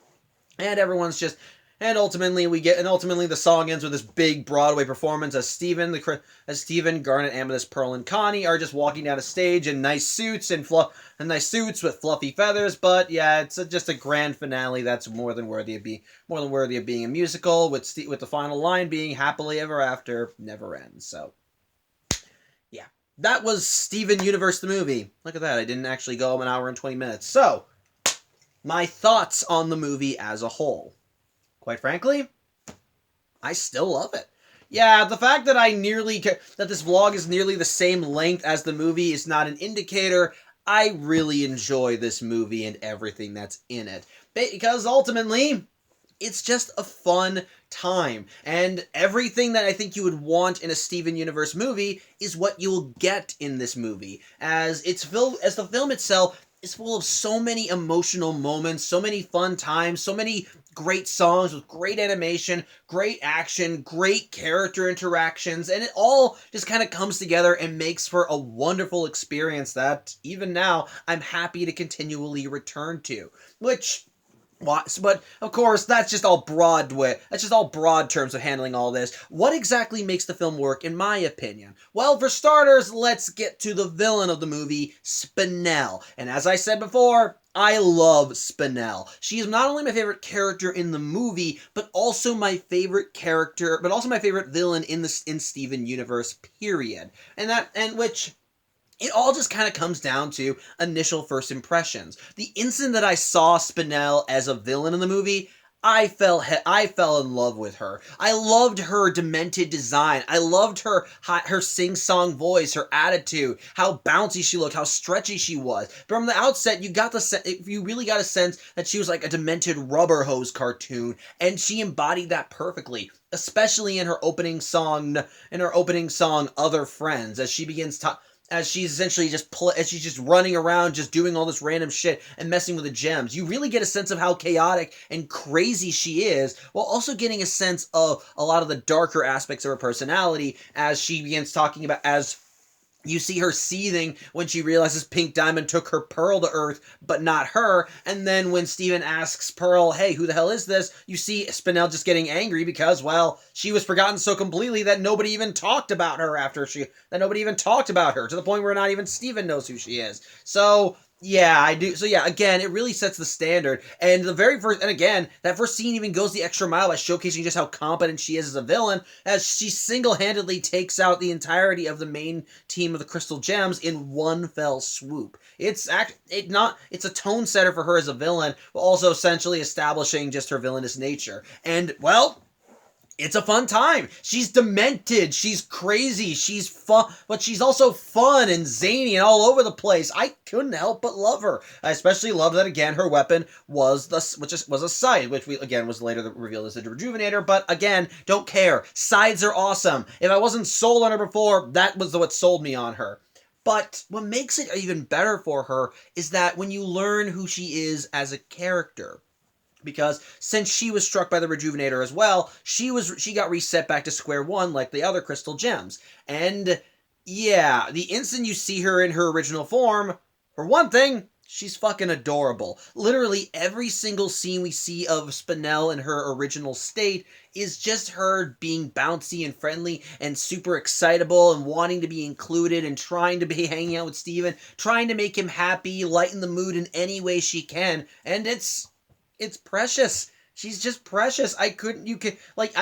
And everyone's just... And ultimately, the song ends with this big Broadway performance as Steven, Garnet, Amethyst, Pearl, and Connie are just walking down a stage in nice suits with fluffy feathers. But yeah, it's just a grand finale that's more than worthy of being a musical. With the final line being "Happily Ever After never ends." So yeah, that was Steven Universe the movie. Look at that! I didn't actually go an hour and 20 minutes. So my thoughts on the movie as a whole. Quite frankly, I still love it. Yeah, the fact that that this vlog is nearly the same length as the movie is not an indicator. I really enjoy this movie and everything that's in it. Because ultimately, it's just a fun time. And everything that I think you would want in a Steven Universe movie is what you'll get in this movie. As the film itself is full of so many emotional moments, so many fun times, so many great songs with great animation, great action, great character interactions, and it all just kind of comes together and makes for a wonderful experience that, even now, I'm happy to continually return to. But, of course, that's just all broad terms of handling all this. What exactly makes the film work, in my opinion? Well, for starters, let's get to the villain of the movie, Spinell. And as I said before, I love Spinell. She is not only my favorite character in the movie, but also my favorite villain in Steven Universe, period. It all just kind of comes down to initial first impressions. The instant that I saw Spinell as a villain in the movie, I fell in love with her. I loved her demented design. I loved her sing-song voice, her attitude, how bouncy she looked, how stretchy she was. From the outset, you really got a sense that she was like a demented rubber hose cartoon, and she embodied that perfectly, especially in her opening song, Other Friends, as she begins to as she's essentially as she's just running around, just doing all this random shit and messing with the gems. You really get a sense of how chaotic and crazy she is, while also getting a sense of a lot of the darker aspects of her personality as she begins talking about, as you see her seething when she realizes Pink Diamond took her Pearl to Earth, but not her. And then when Steven asks Pearl, hey, who the hell is this? You see Spinel just getting angry because, well, she was forgotten so completely that nobody even talked about her to the point where not even Steven knows who she is. So, yeah, I do. So yeah, again, it really sets the standard. And again, that first scene even goes the extra mile by showcasing just how competent she is as a villain, as she single-handedly takes out the entirety of the main team of the Crystal Gems in one fell swoop. It's a tone setter for her as a villain, while also essentially establishing just her villainous nature. And, well, it's a fun time. She's demented. She's crazy. She's fun, but she's also fun and zany and all over the place. I couldn't help but love her. I especially love that, again, her weapon was a scythe, which was later revealed as a rejuvenator. But again, don't care. Scythes are awesome. If I wasn't sold on her before, that was what sold me on her. But what makes it even better for her is that when you learn who she is as a character, because since she was struck by the Rejuvenator as well, she got reset back to square one like the other Crystal Gems. And yeah, the instant you see her in her original form, for one thing, she's fucking adorable. Literally every single scene we see of Spinel in her original state is just her being bouncy and friendly and super excitable and wanting to be included and trying to be hanging out with Steven, trying to make him happy, lighten the mood in any way she can. And it's precious. She's just precious. I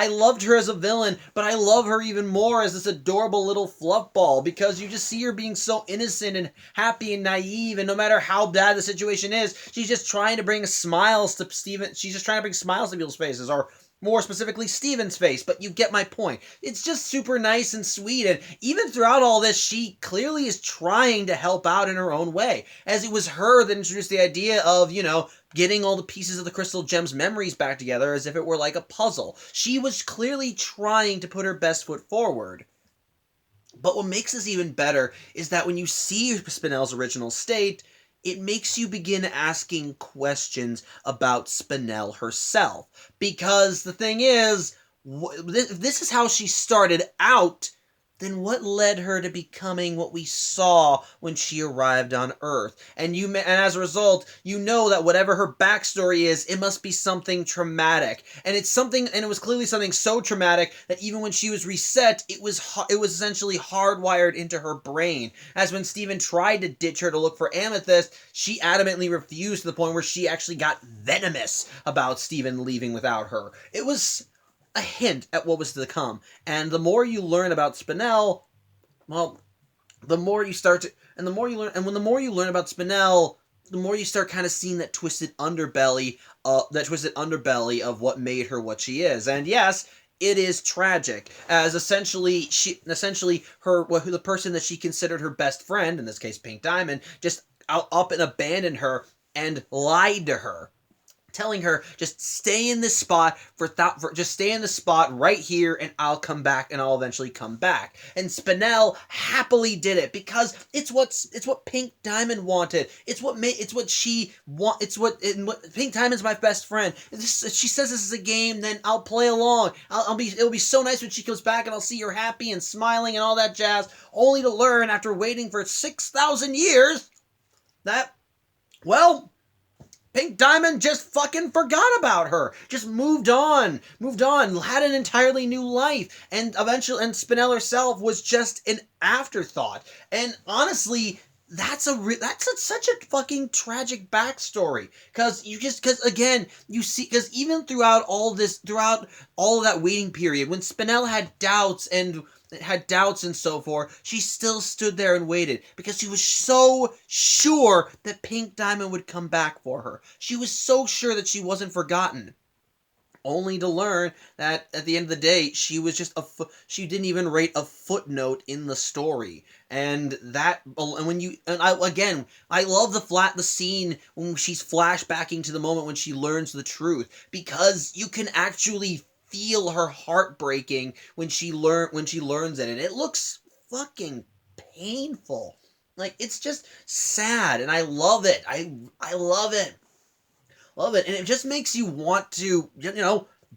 loved her as a villain, but I love her even more as this adorable little fluff ball, because you just see her being so innocent and happy and naive, and no matter how bad the situation is, she's just trying to bring smiles to Steven. She's just trying to bring smiles to people's faces, or more specifically Steven's face, but you get my point. It's just super nice and sweet, and even throughout all this, she clearly is trying to help out in her own way, as it was her that introduced the idea of, getting all the pieces of the Crystal Gems memories back together as if it were like a puzzle. She was clearly trying to put her best foot forward. But what makes this even better is that when you see Spinel's original state, it makes you begin asking questions about Spinel herself. Because the thing is, if this is how she started out, then what led her to becoming what we saw when she arrived on Earth? And as a result, you know that whatever her backstory is, it must be something traumatic. And it was clearly something so traumatic that even when she was reset, it was essentially hardwired into her brain. As when Steven tried to ditch her to look for Amethyst, she adamantly refused, to the point where she actually got venomous about Steven leaving without her. It was a hint at what was to come. And the more you learn about Spinel, well, the more you learn about Spinel, the more you start kind of seeing that twisted underbelly of what made her what she is. And yes, it is tragic, as essentially the person that she considered her best friend, in this case Pink Diamond, just up and abandoned her and lied to her, telling her, just stay in this spot just stay in the spot right here, and I'll come back, and I'll eventually come back. And Spinel happily did it, because it's what Pink Diamond wanted. Pink Diamond's my best friend. If she says this is a game, then I'll play along. It'll be so nice when she comes back, and I'll see her happy and smiling and all that jazz, only to learn after waiting for 6,000 years that, well, Pink Diamond just fucking forgot about her. Just moved on, had an entirely new life, and Spinel herself was just an afterthought. And honestly, that's such a fucking tragic backstory, because even throughout all of that waiting period, when Spinel had doubts and so forth, she still stood there and waited, because she was so sure that Pink Diamond would come back for her. She was so sure that she wasn't forgotten. only to learn that at the end of the day, she was just she didn't even rate a footnote in the story. And I love the scene when she's flashbacking to the moment when she learns the truth, because you can actually feel her heart breaking when she learns it, and it looks fucking painful. Like, it's just sad, and I love it. I love it. Love it. And it just makes you want to,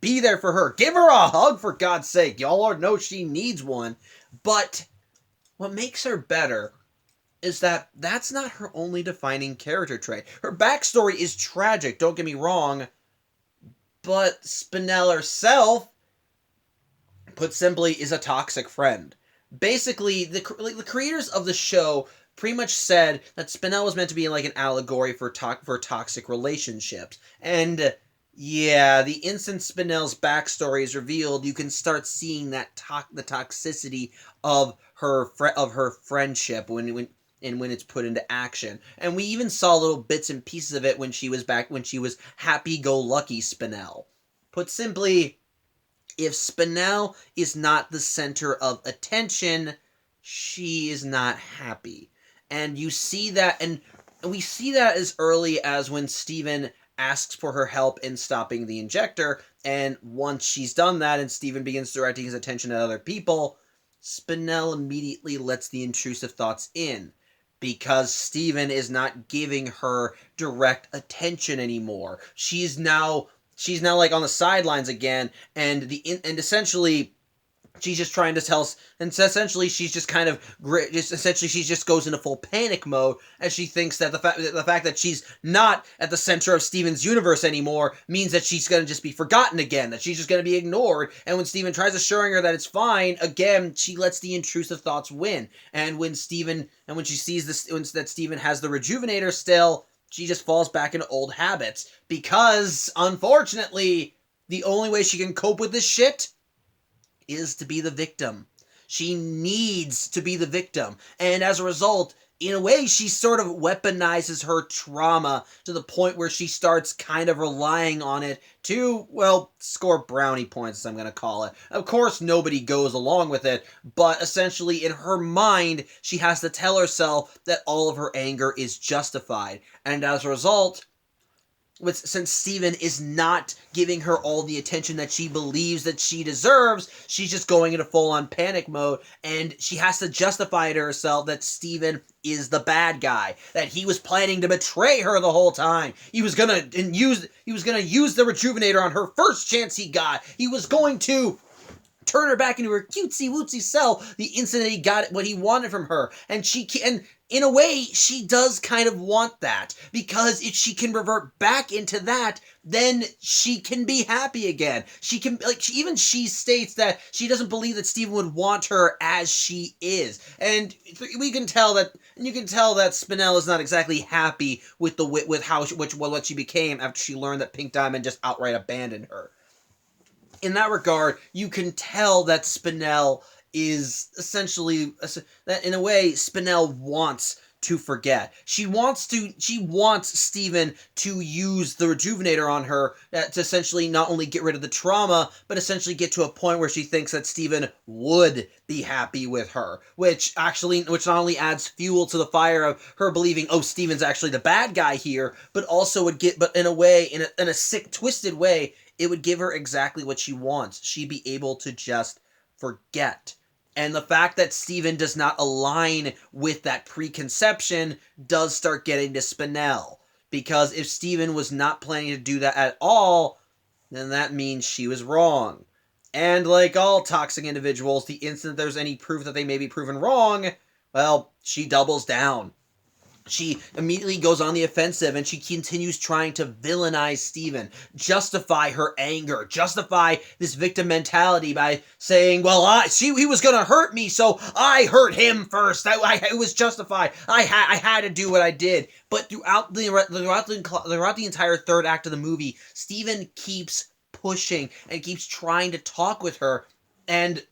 be there for her. Give her a hug, for God's sake. Y'all know she needs one. But what makes her better is that that's not her only defining character trait. Her backstory is tragic, don't get me wrong. But Spinel herself, put simply, is a toxic friend. Basically, the creators of the show pretty much said that Spinel was meant to be like an allegory for toxic relationships. And yeah, the instant Spinel's backstory is revealed, you can start seeing that the toxicity of her friendship when it's put into action. And we even saw little bits and pieces of it when she was happy-go-lucky Spinel. Put simply, if Spinel is not the center of attention, she is not happy. And you see that, and we see that as early as when Steven asks for her help in stopping the injector, and once she's done that and Steven begins directing his attention at other people, Spinel immediately lets the intrusive thoughts in, because Steven is not giving her direct attention anymore. She's now like on the sidelines again, and essentially she's just trying to tell, and essentially she's just kind of she just goes into full panic mode, as she thinks that the fact that she's not at the center of Steven's universe anymore means that she's going to just be forgotten again, that she's just going to be ignored. And when Steven tries assuring her that it's fine, again she lets the intrusive thoughts win. And when she sees that Steven has the rejuvenator still, she just falls back into old habits, because unfortunately the only way she can cope with this shit is to be the victim. She needs to be the victim. And as a result, in a way, she sort of weaponizes her trauma to the point where she starts kind of relying on it to, well, score brownie points, as I'm going to call it. Of course, nobody goes along with it, but essentially in her mind, she has to tell herself that all of her anger is justified. And as a result, since Steven is not giving her all the attention that she believes that she deserves, she's just going into full-on panic mode, and she has to justify to herself that Steven is the bad guy, that he was planning to betray her the whole time. He was gonna use the rejuvenator on her first chance he got. He was going to turn her back into her cutesy-wootsy self the instant that he got what he wanted from her. And in a way, she does kind of want that, because if she can revert back into that, then she can be happy again. She can, even she states that she doesn't believe that Steven would want her as she is. And you can tell that Spinel is not exactly happy with what she became after she learned that Pink Diamond just outright abandoned her. In that regard, you can tell that Spinel is essentially, that in a way, Spinel wants to forget. She wants Steven to use the rejuvenator on her to essentially not only get rid of the trauma, but essentially get to a point where she thinks that Steven would be happy with her, which not only adds fuel to the fire of her believing, oh, Steven's actually the bad guy here, but also but in a way, in a sick, twisted way, it would give her exactly what she wants. She'd be able to just forget. And the fact that Steven does not align with that preconception does start getting to Spinel. Because if Steven was not planning to do that at all, then that means she was wrong. And like all toxic individuals, the instant there's any proof that they may be proven wrong, well, she doubles down. She immediately goes on the offensive, and she continues trying to villainize Steven, justify her anger, justify this victim mentality by saying, well, he was going to hurt me, so I hurt him first. It was justified. I had to do what I did. But throughout the entire third act of the movie, Steven keeps pushing and keeps trying to talk with her, and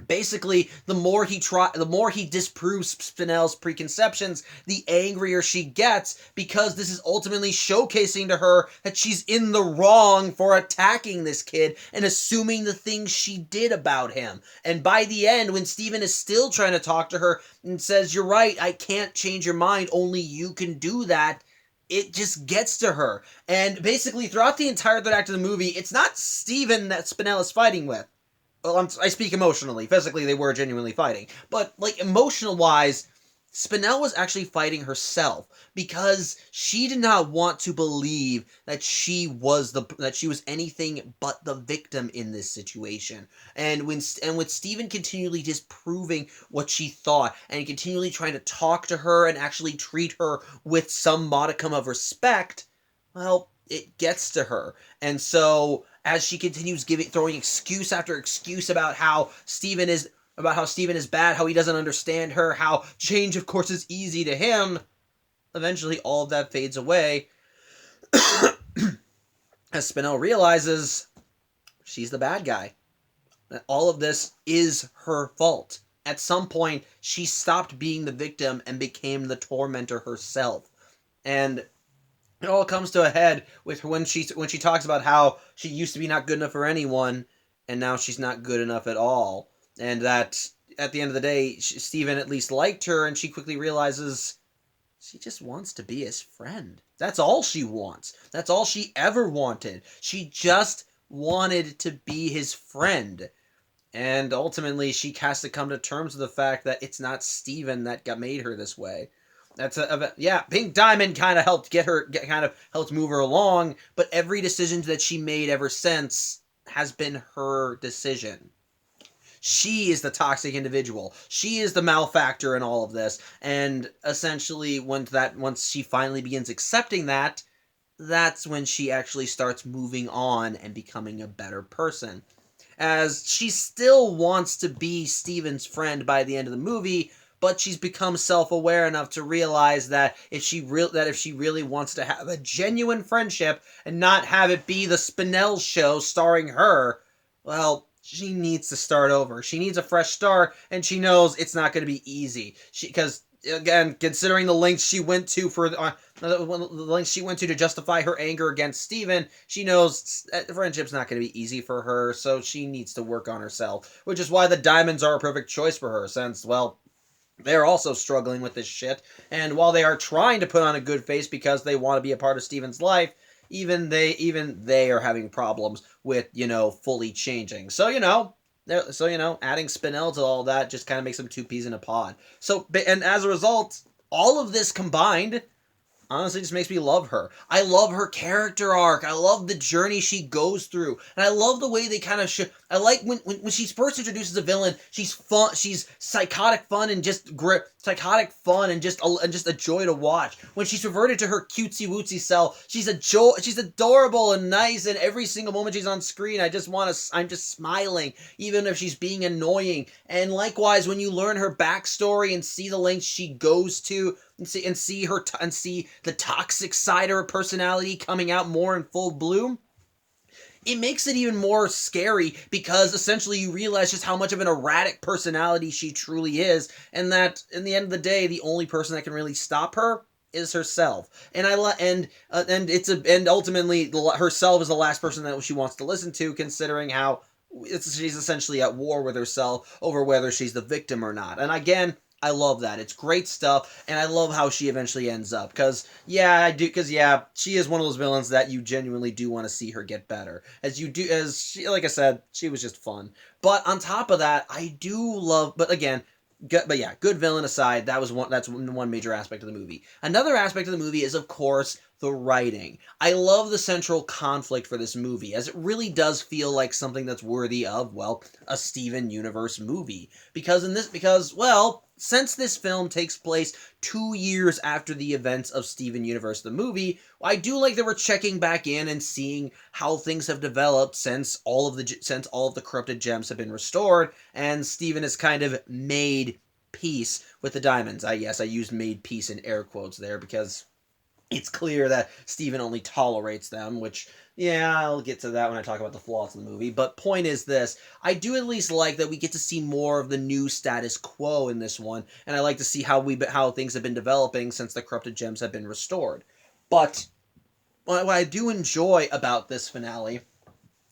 basically, the more he disproves Spinell's preconceptions, the angrier she gets, because this is ultimately showcasing to her that she's in the wrong for attacking this kid and assuming the things she did about him. And by the end, when Steven is still trying to talk to her and says, "You're right, I can't change your mind, only you can do that," it just gets to her. And basically, throughout the entire third act of the movie, it's not Steven that Spinell is fighting with. Well, I speak emotionally. Physically, they were genuinely fighting. But, like, emotional wise, Spinell was actually fighting herself because she did not want to believe that she was anything but the victim in this situation. And with Steven continually disproving what she thought and continually trying to talk to her and actually treat her with some modicum of respect, well, it gets to her. And so as she continues throwing excuse after excuse about how Steven is bad, how he doesn't understand her, how change of course is easy to him, eventually all of that fades away as Spinell realizes she's the bad guy. That all of this is her fault. At some point, she stopped being the victim and became the tormentor herself. And it all comes to a head with when she talks about how she used to be not good enough for anyone, and now she's not good enough at all, and that at the end of the day, Steven at least liked her, and she quickly realizes she just wants to be his friend. That's all she wants. That's all she ever wanted. She just wanted to be his friend. And ultimately, she has to come to terms with the fact that it's not Steven that made her this way. Pink Diamond kind of helped move her along, but every decision that she made ever since has been her decision. She is the toxic individual. She is the malefactor in all of this. And essentially, once she finally begins accepting that, that's when she actually starts moving on and becoming a better person. As she still wants to be Steven's friend by the end of the movie, but she's become self-aware enough to realize that if she really wants to have a genuine friendship and not have it be the Spinell show starring her, well, she needs to start over. She needs a fresh start, and she knows it's not going to be easy. Because again, considering the lengths she went to to justify her anger against Steven, she knows friendship's not going to be easy for her, so she needs to work on herself. Which is why the Diamonds are a perfect choice for her, since, well, they're also struggling with this shit, and while they are trying to put on a good face because they want to be a part of Steven's life, even they are having problems with, fully changing. So, adding Spinell to all that just kind of makes them two peas in a pod. So, and as a result, all of this combined honestly just makes me love her. I love her character arc. I love the journey she goes through. And I love the way they kind of I like when she's first introduced as a villain, she's fun, she's psychotic fun and just a joy to watch. When she's reverted to her cutesy wootsy self, she's adorable and nice, and every single moment she's on screen, I'm just smiling, even if she's being annoying. And likewise, when you learn her backstory and see the lengths she goes to, and see the toxic side of her personality coming out more in full bloom, it makes it even more scary, because essentially you realize just how much of an erratic personality she truly is, and that in the end of the day, the only person that can really stop her is herself. And ultimately herself is the last person that she wants to listen to, considering how she's essentially at war with herself over whether she's the victim or not. And again, I love that. It's great stuff, and I love how she eventually ends up. Because she is one of those villains that you genuinely do want to see her get better. Like I said, she was just fun. But on top of that, I do love, good villain aside, that's one major aspect of the movie. Another aspect of the movie is, of course, the writing. I love the central conflict for this movie, as it really does feel like something that's worthy of, well, a Steven Universe movie. Since this film takes place 2 years after the events of Steven Universe the movie, I do like that we're checking back in and seeing how things have developed since all of the corrupted gems have been restored, and Steven has kind of made peace with the diamonds. I used made peace in air quotes there, because it's clear that Steven only tolerates them, which Yeah, I'll get to that when I talk about the flaws in the movie. But point is this: I do at least like that we get to see more of the new status quo in this one, and I like to see how things have been developing since the corrupted gems have been restored. But what I do enjoy about this finale,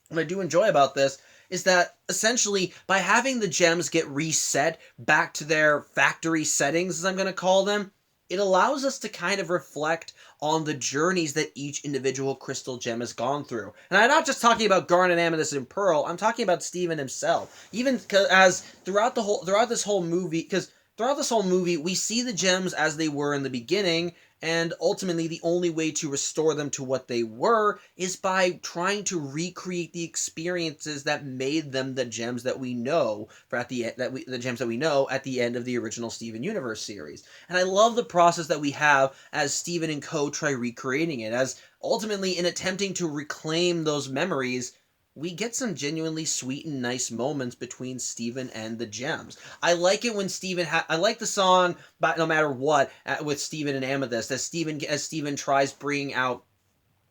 what I do enjoy about this is that essentially by having the gems get reset back to their factory settings, as I'm going to call them, it allows us to kind of reflect on the journeys that each individual crystal gem has gone through. And I'm not just talking about Garnet, Amethyst, and Pearl. I'm talking about Steven himself. Even as throughout this whole movie, because throughout this whole movie, we see the gems as they were in the beginning, and ultimately the only way to restore them to what they were is by trying to recreate the experiences that made them the gems that we know for at the end, the gems that we know at the end of the original Steven Universe series. And I love the process that we have as Steven and co try recreating it, as ultimately in attempting to reclaim those memories, we get some genuinely sweet and nice moments between Steven and the gems. I like it when I like the song, but no matter what, with Steven and Amethyst, as Steven tries bringing out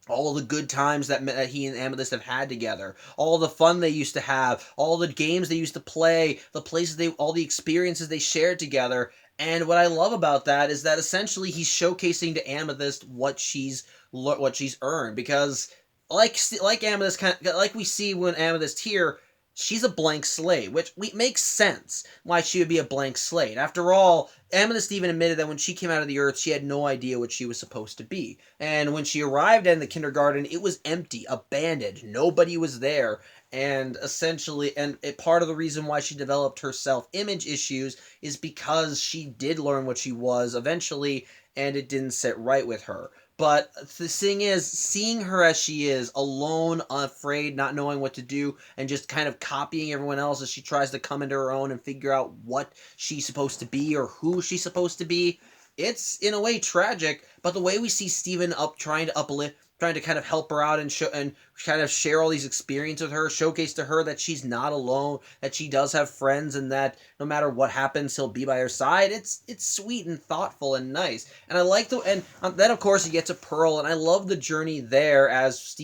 all the good times that he and Amethyst have had together, all the fun they used to have, all the games they used to play, all the experiences they shared together. And what I love about that is that essentially he's showcasing to Amethyst what she's earned, because like Amethyst, like we see when Amethyst here, she's a blank slate, which makes sense why she would be a blank slate. After all, Amethyst even admitted that when she came out of the earth, she had no idea what she was supposed to be. And when she arrived in the kindergarten, it was empty, abandoned. Nobody was there. And essentially, part of the reason why she developed her self-image issues is because she did learn what she was eventually, and it didn't sit right with her. But the thing is, seeing her as she is, alone, unafraid, not knowing what to do, and just kind of copying everyone else as she tries to come into her own and figure out what she's supposed to be or who she's supposed to be, it's in a way tragic. But the way we see Steven trying to uplift, trying to kind of help her out and kind of share all these experiences with her, showcase to her that she's not alone, that she does have friends, and that no matter what happens, he'll be by her side. It's sweet and thoughtful and nice, and I like then of course he gets to Pearl, and I love the journey there as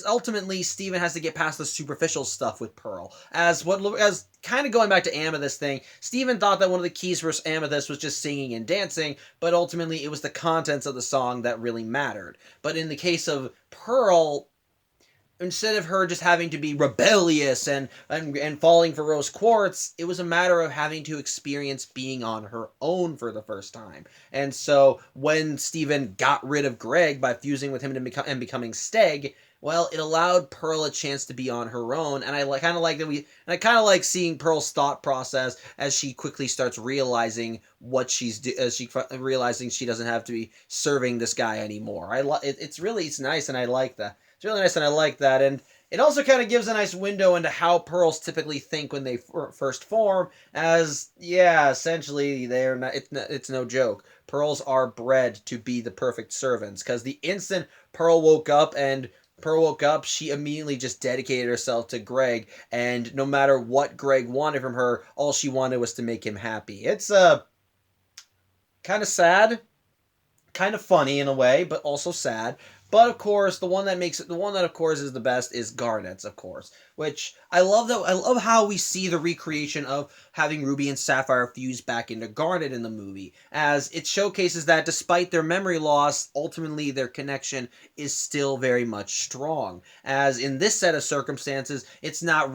ultimately Steven has to get past the superficial stuff with Pearl. As kind of going back to Amethyst thing, Steven thought that one of the keys for Amethyst was just singing and dancing, but ultimately it was the contents of the song that really mattered. But in the case of Pearl, instead of her just having to be rebellious and falling for rose quartz, it was a matter of having to experience being on her own for the first time. And so when Steven got rid of Greg by fusing with him and becoming Steg, well, it allowed Pearl a chance to be on her own. And I kind of like seeing Pearl's thought process as she quickly starts realizing realizing she doesn't have to be serving this guy anymore. It's nice, and I like that. It's really nice, and I like that. And it also kind of gives a nice window into how pearls typically think when they first form. As yeah, essentially they're not. It's no joke. Pearls are bred to be the perfect servants, because the instant Pearl woke up, she immediately just dedicated herself to Greg, and no matter what Greg wanted from her, all she wanted was to make him happy. It's kind of sad, kind of funny in a way, but also sad. But of course, the one that of course is the best is Garnet's, of course, which I love. Though I love how we see the recreation of having Ruby and Sapphire fuse back into Garnet in the movie, as it showcases that despite their memory loss, ultimately their connection is still very much strong. As in this set of circumstances, it's not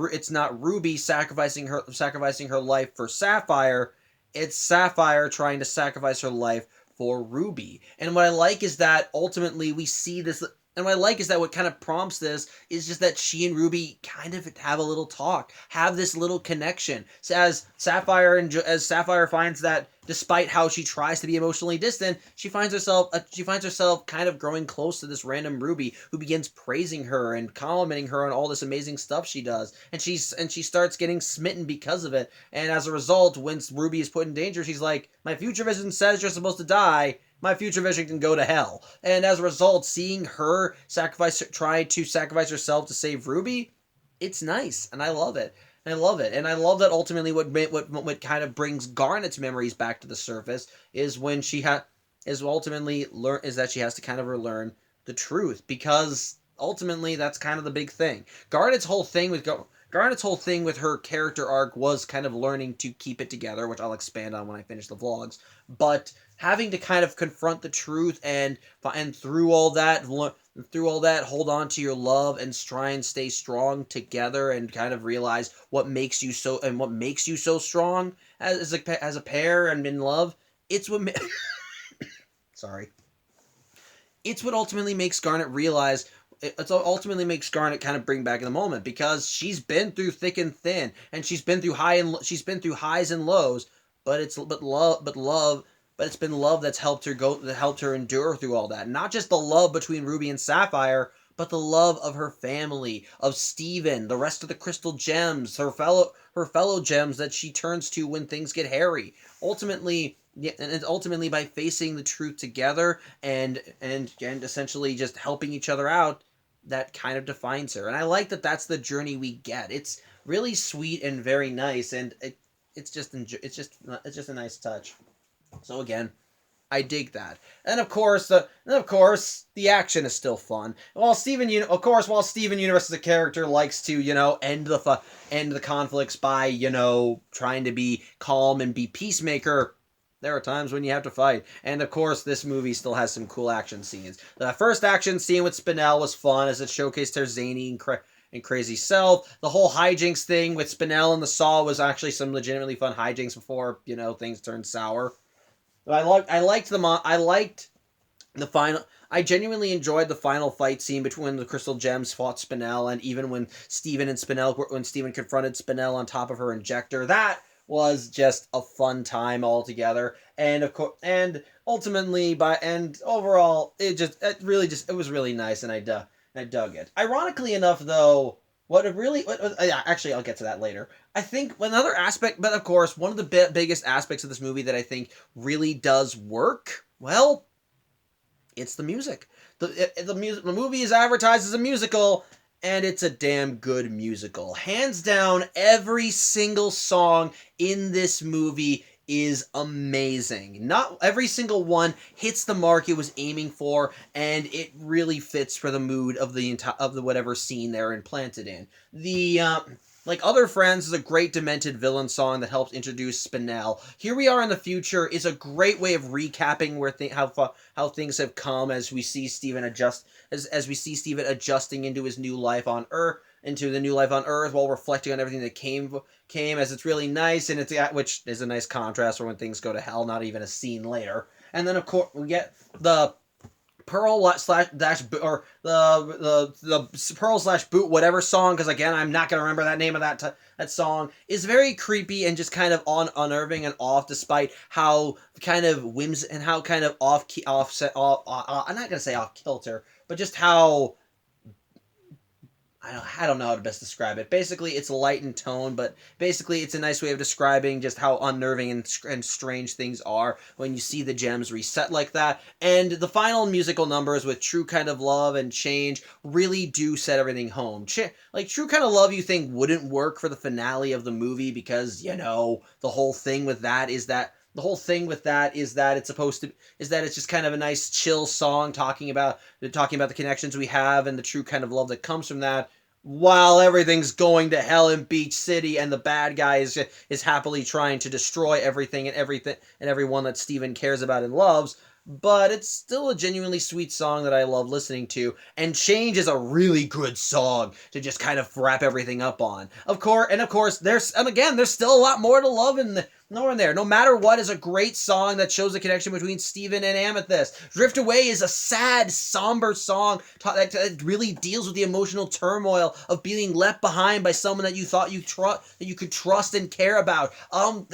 Ruby sacrificing her life for Sapphire. It's Sapphire trying to sacrifice her life for Ruby. And what I like is that ultimately we see this. And what I like is that what kind of prompts this is just that she and Ruby kind of have a little talk, have this little connection. So as Sapphire finds that despite how she tries to be emotionally distant, she finds herself kind of growing close to this random Ruby who begins praising her and complimenting her on all this amazing stuff she does, and she starts getting smitten because of it. And as a result, when Ruby is put in danger, she's like, "My future vision says you're supposed to die. My future vision can go to hell." And as a result, seeing her try to sacrifice herself to save Ruby, it's nice, and I love it. And I love it, and I love that ultimately what kind of brings Garnet's memories back to the surface is when she is that she has to kind of relearn the truth, because ultimately that's kind of the big thing. Garnet's whole thing with her character arc was kind of learning to keep it together, which I'll expand on when I finish the vlogs. But having to kind of confront the truth and through all that, hold on to your love and try and stay strong together and kind of realize what makes you so strong as a pair and in love. It's what sorry. It's what ultimately makes Garnet realize it ultimately makes Garnet kind of bring back in the moment because she's been through thick and thin and she's been through highs and lows, but it's been love that helped her endure through all that. Not just the love between Ruby and Sapphire, but the love of her family, of Steven, the rest of the crystal gems, her fellow gems that she turns to when things get hairy. Ultimately, yeah, and it's ultimately by facing the truth together and essentially just helping each other out that kind of defines her. And I like that that's the journey we get. It's really sweet and very nice, and it's just a nice touch. So again, I dig that. And of course, the action is still fun. While Steven Universe as a character likes to, end the conflicts by, trying to be calm and be peacemaker, there are times when you have to fight. And of course, this movie still has some cool action scenes. The first action scene with Spinel was fun as it showcased her zany and crazy self. The whole hijinks thing with Spinel and the Saw was actually some legitimately fun hijinks before, things turned sour. I liked the final. I genuinely enjoyed the final fight scene between when the Crystal Gems fought Spinel, and even when Steven confronted Spinel on top of her injector. That was just a fun time altogether. And of course, and ultimately, and overall, it was really nice, and I dug it. Ironically enough, though, yeah, actually, I'll get to that later. I think another aspect, but of course, one of the biggest aspects of this movie that I think really does work, well, it's the music. The movie is advertised as a musical, and it's a damn good musical. Hands down, every single song in this movie is amazing. Not every single one hits the mark it was aiming for, and it really fits for the mood of the whatever scene they're implanted in. Like Other Friends is a great demented villain song that helps introduce Spinel. Here We Are in the Future is a great way of recapping how things have come as we see Steven adjusting into his new life on Earth, while reflecting on everything that came as it's really nice, and which is a nice contrast for when things go to hell, not even a scene later. And then of course we get the Pearl slash dash or the Pearl slash boot whatever song, because again I'm not gonna remember that name of that song, is very creepy and just kind of unnerving and off, despite how kind of how kind of I'm not gonna say off kilter, but just how I don't know how to best describe it. Basically, it's light in tone, but basically, it's a nice way of describing just how unnerving and strange things are when you see the gems reset like that. And the final musical numbers with True Kind of Love and Change really do set everything home. Like, True Kind of Love you think wouldn't work for the finale of the movie because, the whole thing with that is that it's just kind of a nice chill song talking about the connections we have and the true kind of love that comes from that, while everything's going to hell in Beach City and the bad guy is happily trying to destroy everything and everyone that Steven cares about and loves. But it's still a genuinely sweet song that I love listening to, and Change is a really good song to just kind of wrap everything up on. Of course, there's still a lot more to love in there. No Matter What is a great song that shows the connection between Steven and Amethyst. Drift Away is a sad, somber song that really deals with the emotional turmoil of being left behind by someone that you thought that you could trust and care about. I'm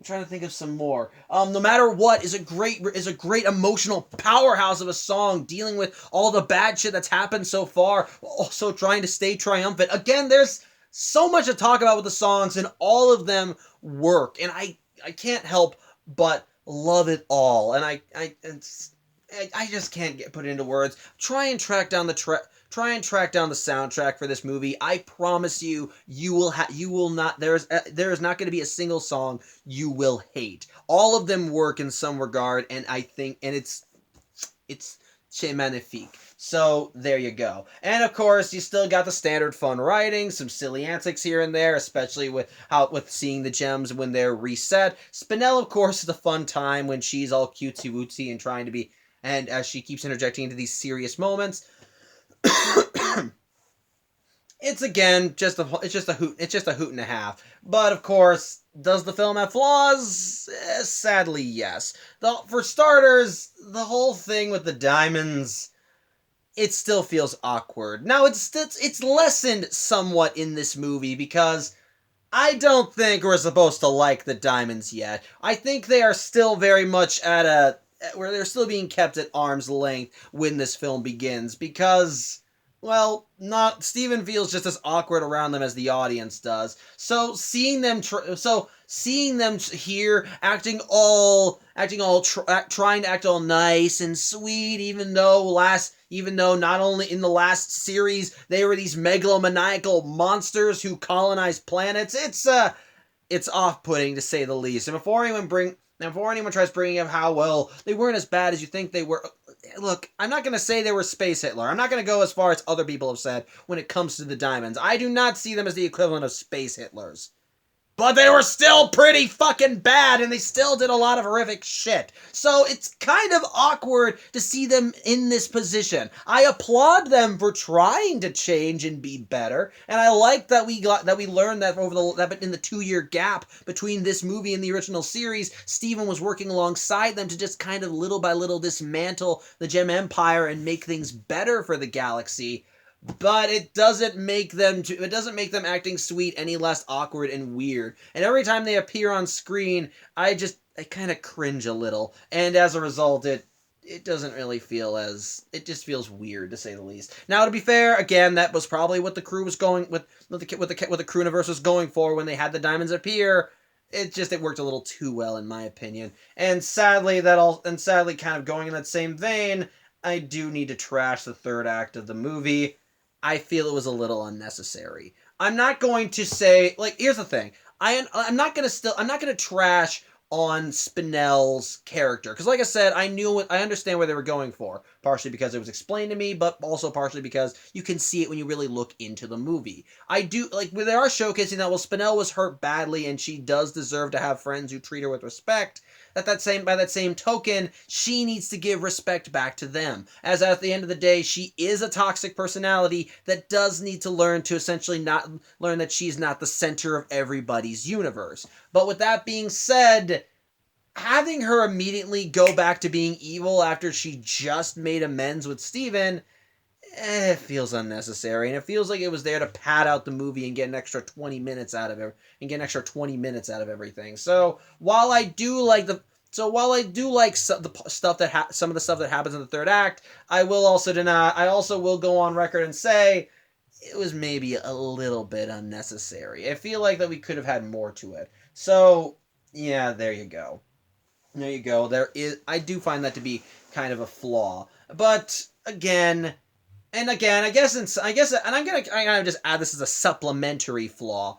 trying to think of some more. No Matter What is a great emotional powerhouse of a song dealing with all the bad shit that's happened so far, also trying to stay triumphant. Again, there's so much to talk about with the songs, and all of them work, and I can't help but love it all, and I just can't put it into words. Try and track down the soundtrack for this movie. I promise you, you will not. There is not going to be a single song you will hate. All of them work in some regard, and I think, and it's c'est magnifique. So there you go. And of course, you still got the standard fun writing, some silly antics here and there, especially with seeing the gems when they're reset. Spinel, of course, is a fun time when she's all cutesy wootsy and trying to be, and as she keeps interjecting into these serious moments. It's again just a hoot and a half. But of course, does the film have flaws? Sadly, yes. For starters, the whole thing with the diamonds, it still feels awkward. Now it's lessened somewhat in this movie because I don't think we're supposed to like the diamonds yet. I think they are still very much where they're still being kept at arm's length when this film begins because, well, not Steven feels just as awkward around them as the audience does. So seeing them here trying to act all nice and sweet, even though not only in the last series they were these megalomaniacal monsters who colonized planets, it's off-putting to say the least. And before anyone tries bringing up how, well, they weren't as bad as you think they were, look, I'm not going to say they were Space Hitler. I'm not going to go as far as other people have said when it comes to the diamonds. I do not see them as the equivalent of Space Hitlers. But they were still pretty fucking bad, and they still did a lot of horrific shit. So it's kind of awkward to see them in this position. I applaud them for trying to change and be better, and I like that we learned that in the 2-year gap between this movie and the original series, Steven was working alongside them to just kind of little by little dismantle the Gem Empire and make things better for the galaxy. But it doesn't make them acting sweet any less awkward and weird. And every time they appear on screen, I kind of cringe a little. And as a result, it doesn't really feel it just feels weird to say the least. Now, to be fair, again, that was probably what the crew was going what the Crewniverse was going for when they had the diamonds appear. It worked a little too well in my opinion. And sadly kind of going in that same vein, I do need to trash the third act of the movie. I feel it was a little unnecessary. I'm not going to say, here's the thing. I'm not going to trash on Spinell's character. Because like I said, I understand where they were going for. Partially because it was explained to me, but also partially because you can see it when you really look into the movie. I do, they are showcasing that, well, Spinell was hurt badly and she does deserve to have friends who treat her with respect. By that same token, she needs to give respect back to them. As at the end of the day, she is a toxic personality that does need to learn to essentially not learn that she's not the center of everybody's universe. But with that being said, having her immediately go back to being evil after she just made amends with Steven, it feels unnecessary, and it feels like it was there to pad out the movie and get an extra 20 minutes out of it, everything. So while I do like some of the stuff that happens in the third act, I also will go on record and say it was maybe a little bit unnecessary. I feel like that we could have had more to it. So yeah, there you go. I do find that to be kind of a flaw, but again, and I'm gonna just add this as a supplementary flaw.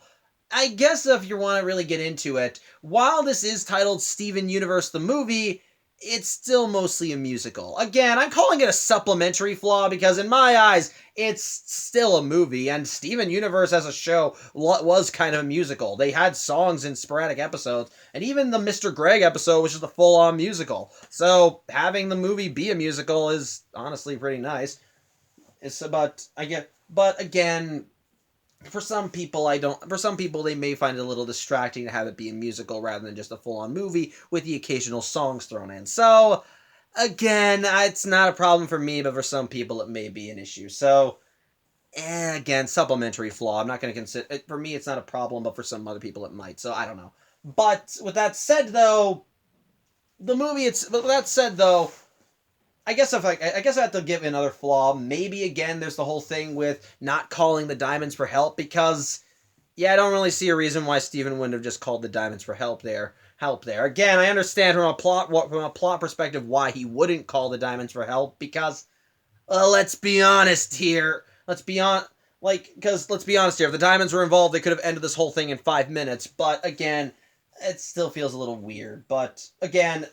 I guess if you want to really get into it, while this is titled Steven Universe the Movie, it's still mostly a musical. Again, I'm calling it a supplementary flaw because in my eyes, it's still a movie, and Steven Universe as a show was kind of a musical. They had songs in sporadic episodes, and even the Mr. Greg episode was just a full-on musical. So having the movie be a musical is honestly pretty nice. But again, for some people, they may find it a little distracting to have it be a musical rather than just a full-on movie with the occasional songs thrown in. So, again, it's not a problem for me, but for some people it may be an issue. So, again, supplementary flaw. I'm not going to consider it. For me, it's not a problem, but for some other people it might. So, I don't know. But with that said, though, I guess I have to give another flaw. Maybe, again, there's the whole thing with not calling the diamonds for help because, I don't really see a reason why Steven wouldn't have just called the diamonds for help there. Again, I understand from a plot perspective why he wouldn't call the diamonds for help because, let's be honest here. If the diamonds were involved, they could have ended this whole thing in 5 minutes. But again, it still feels a little weird. But again,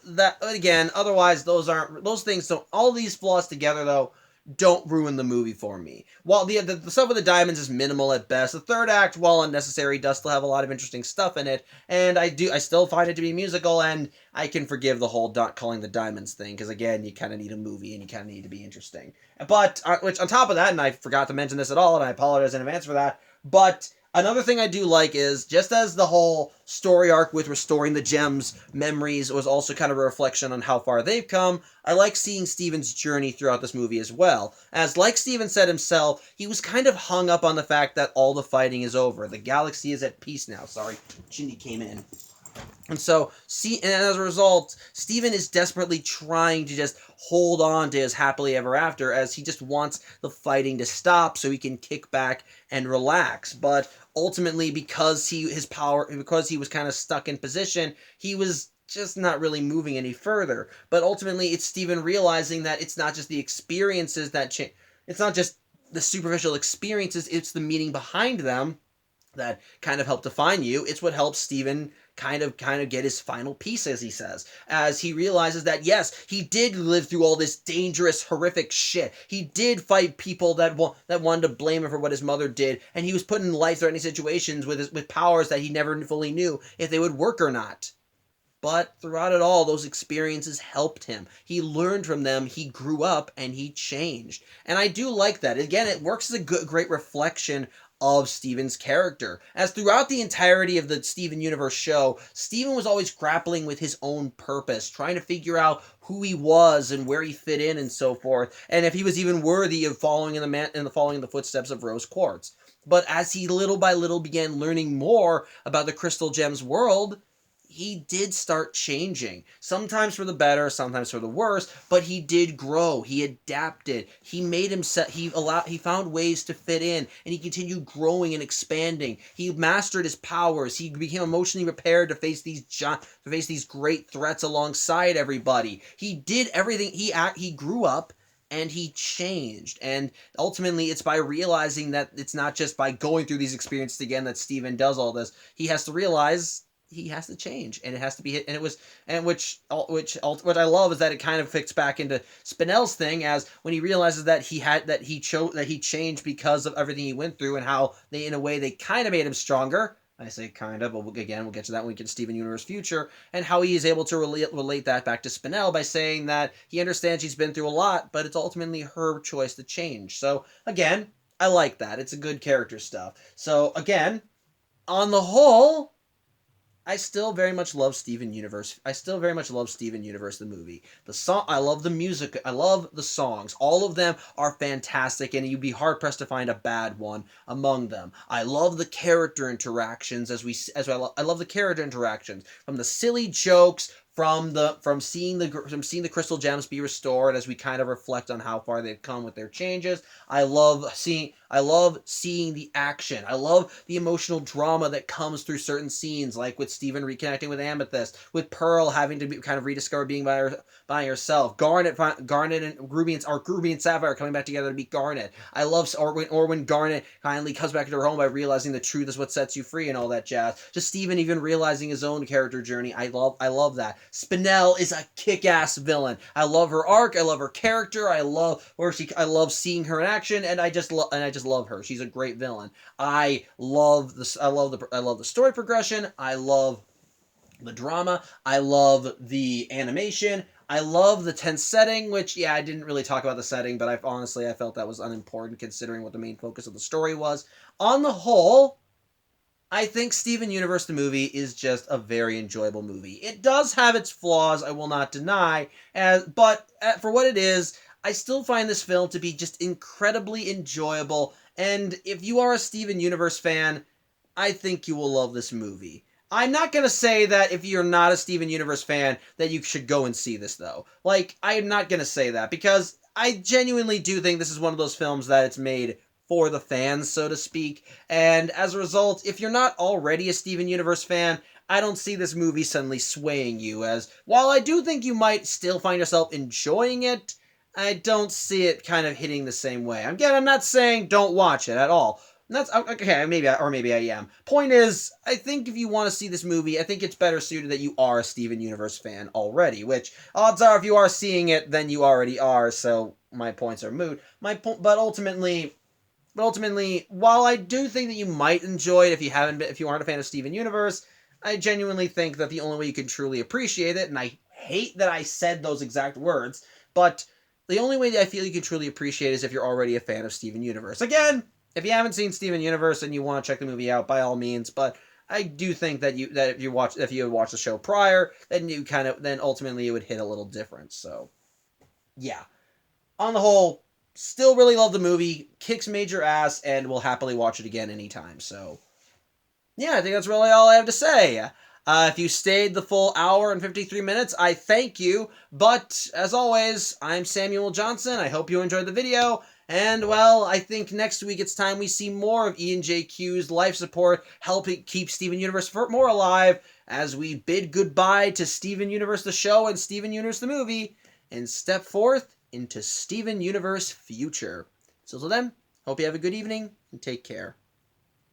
otherwise those things don't, all these flaws together though don't ruin the movie for me. While the stuff with the diamonds is minimal at best, the third act, while unnecessary, does still have a lot of interesting stuff in it, and I still find it to be musical, and I can forgive the whole not calling the diamonds thing, because again, you kind of need a movie and you kind of need to be interesting. But which on top of that, and I forgot to mention this at all, and I apologize in advance for that, but another thing I do like is, just as the whole story arc with restoring the gems memories was also kind of a reflection on how far they've come, I like seeing Steven's journey throughout this movie as well. As, like Steven said himself, he was kind of hung up on the fact that all the fighting is over. The galaxy is at peace now. Sorry, Shindy came in. And so, and as a result, Steven is desperately trying to just hold on to his happily ever after, as he just wants the fighting to stop so he can kick back and relax. But ultimately, because he was kind of stuck in position, he was just not really moving any further. But ultimately, it's Steven realizing that it's not just the experiences that change. It's not just the superficial experiences, it's the meaning behind them that kind of help define you. It's what helps Steven kind of get his final piece, as he says, as he realizes that yes, he did live through all this dangerous, horrific shit. He did fight people that wanted to blame him for what his mother did, and he was put in life-threatening situations with powers that he never fully knew if they would work or not. But throughout it all, those experiences helped him. He learned from them, he grew up, and he changed. And I do like that. Again, it works as a great reflection of Steven's character. As throughout the entirety of the Steven Universe show, Steven was always grappling with his own purpose, trying to figure out who he was and where he fit in and so forth, and if he was even worthy of following in the footsteps of Rose Quartz. But as he little by little began learning more about the Crystal Gems world, he did start changing. Sometimes for the better, sometimes for the worse, but he did grow. He adapted. He made himself, he found ways to fit in, and he continued growing and expanding. He mastered his powers. He became emotionally prepared to face these great threats alongside everybody. He did everything. He grew up and he changed. And ultimately, it's by realizing that it's not just by going through these experiences again that Steven does all this. He has to realize he has to change, and it has to be hit. And it was, and which what I love is that it kind of fits back into Spinell's thing, as when he realizes that he changed because of everything he went through, and how they, in a way, they kind of made him stronger. I say kind of, but we'll get to that when we get to Steven Universe Future, and how he is able to relate that back to Spinell by saying that he understands she's been through a lot, but it's ultimately her choice to change. So again, I like that. It's a good character stuff. So again, on the whole, I still very much love Steven Universe. I still very much love Steven Universe, the movie. The song, I love the music. I love the songs. All of them are fantastic, and you'd be hard pressed to find a bad one among them. I love the character interactions I love the character interactions, from the silly jokes, from seeing the crystal gems be restored, as we kind of reflect on how far they've come with their changes. I love seeing the action. I love the emotional drama that comes through certain scenes, like with Steven reconnecting with Amethyst, with Pearl having to kind of rediscover being by herself, Garnet and Ruby and Sapphire coming back together to beat Garnet. I love, or when Garnet finally comes back to her home by realizing the truth is what sets you free and all that jazz. Just Steven even realizing his own character journey. I love that. Spinell is a kick-ass villain. I love her arc. I love her character. I love seeing her in action, and I just love her. She's a great villain. I love the story progression. I love the drama. I love the animation. I love the tense setting, which, yeah, I didn't really talk about the setting, but I felt that was unimportant considering what the main focus of the story was. On the whole, I think Steven Universe the movie is just a very enjoyable movie. It does have its flaws, I will not deny, but for what it is, I still find this film to be just incredibly enjoyable, and if you are a Steven Universe fan, I think you will love this movie. I'm not going to say that if you're not a Steven Universe fan that you should go and see this, though. I am not going to say that, because I genuinely do think this is one of those films that it's made for the fans, so to speak, and as a result, if you're not already a Steven Universe fan, I don't see this movie suddenly swaying you, as while I do think you might still find yourself enjoying it, I don't see it kind of hitting the same way. Again, I'm not saying don't watch it at all, That's okay. Maybe I am. Point is, I think if you want to see this movie, I think it's better suited that you are a Steven Universe fan already. Which odds are, if you are seeing it, then you already are. So my points are moot. But ultimately, while I do think that you might enjoy it if you aren't a fan of Steven Universe, I genuinely think that the only way you can truly appreciate it, and I hate that I said those exact words, but the only way that I feel you can truly appreciate it is if you're already a fan of Steven Universe. Again, if you haven't seen Steven Universe and you want to check the movie out, by all means, but I do think that if you had watched the show prior, then ultimately it would hit a little different. So yeah, on the whole, still really love the movie, kicks major ass, and will happily watch it again anytime. So yeah, I think that's really all I have to say. If you stayed the full hour and 53 minutes, I thank you. But as always, I'm Samuel Johnson. I hope you enjoyed the video. And well, I think next week it's time we see more of Ian J. Q's life support helping keep Steven Universe more alive as we bid goodbye to Steven Universe the show and Steven Universe the movie and step forth into Steven Universe future. So till then, hope you have a good evening and take care.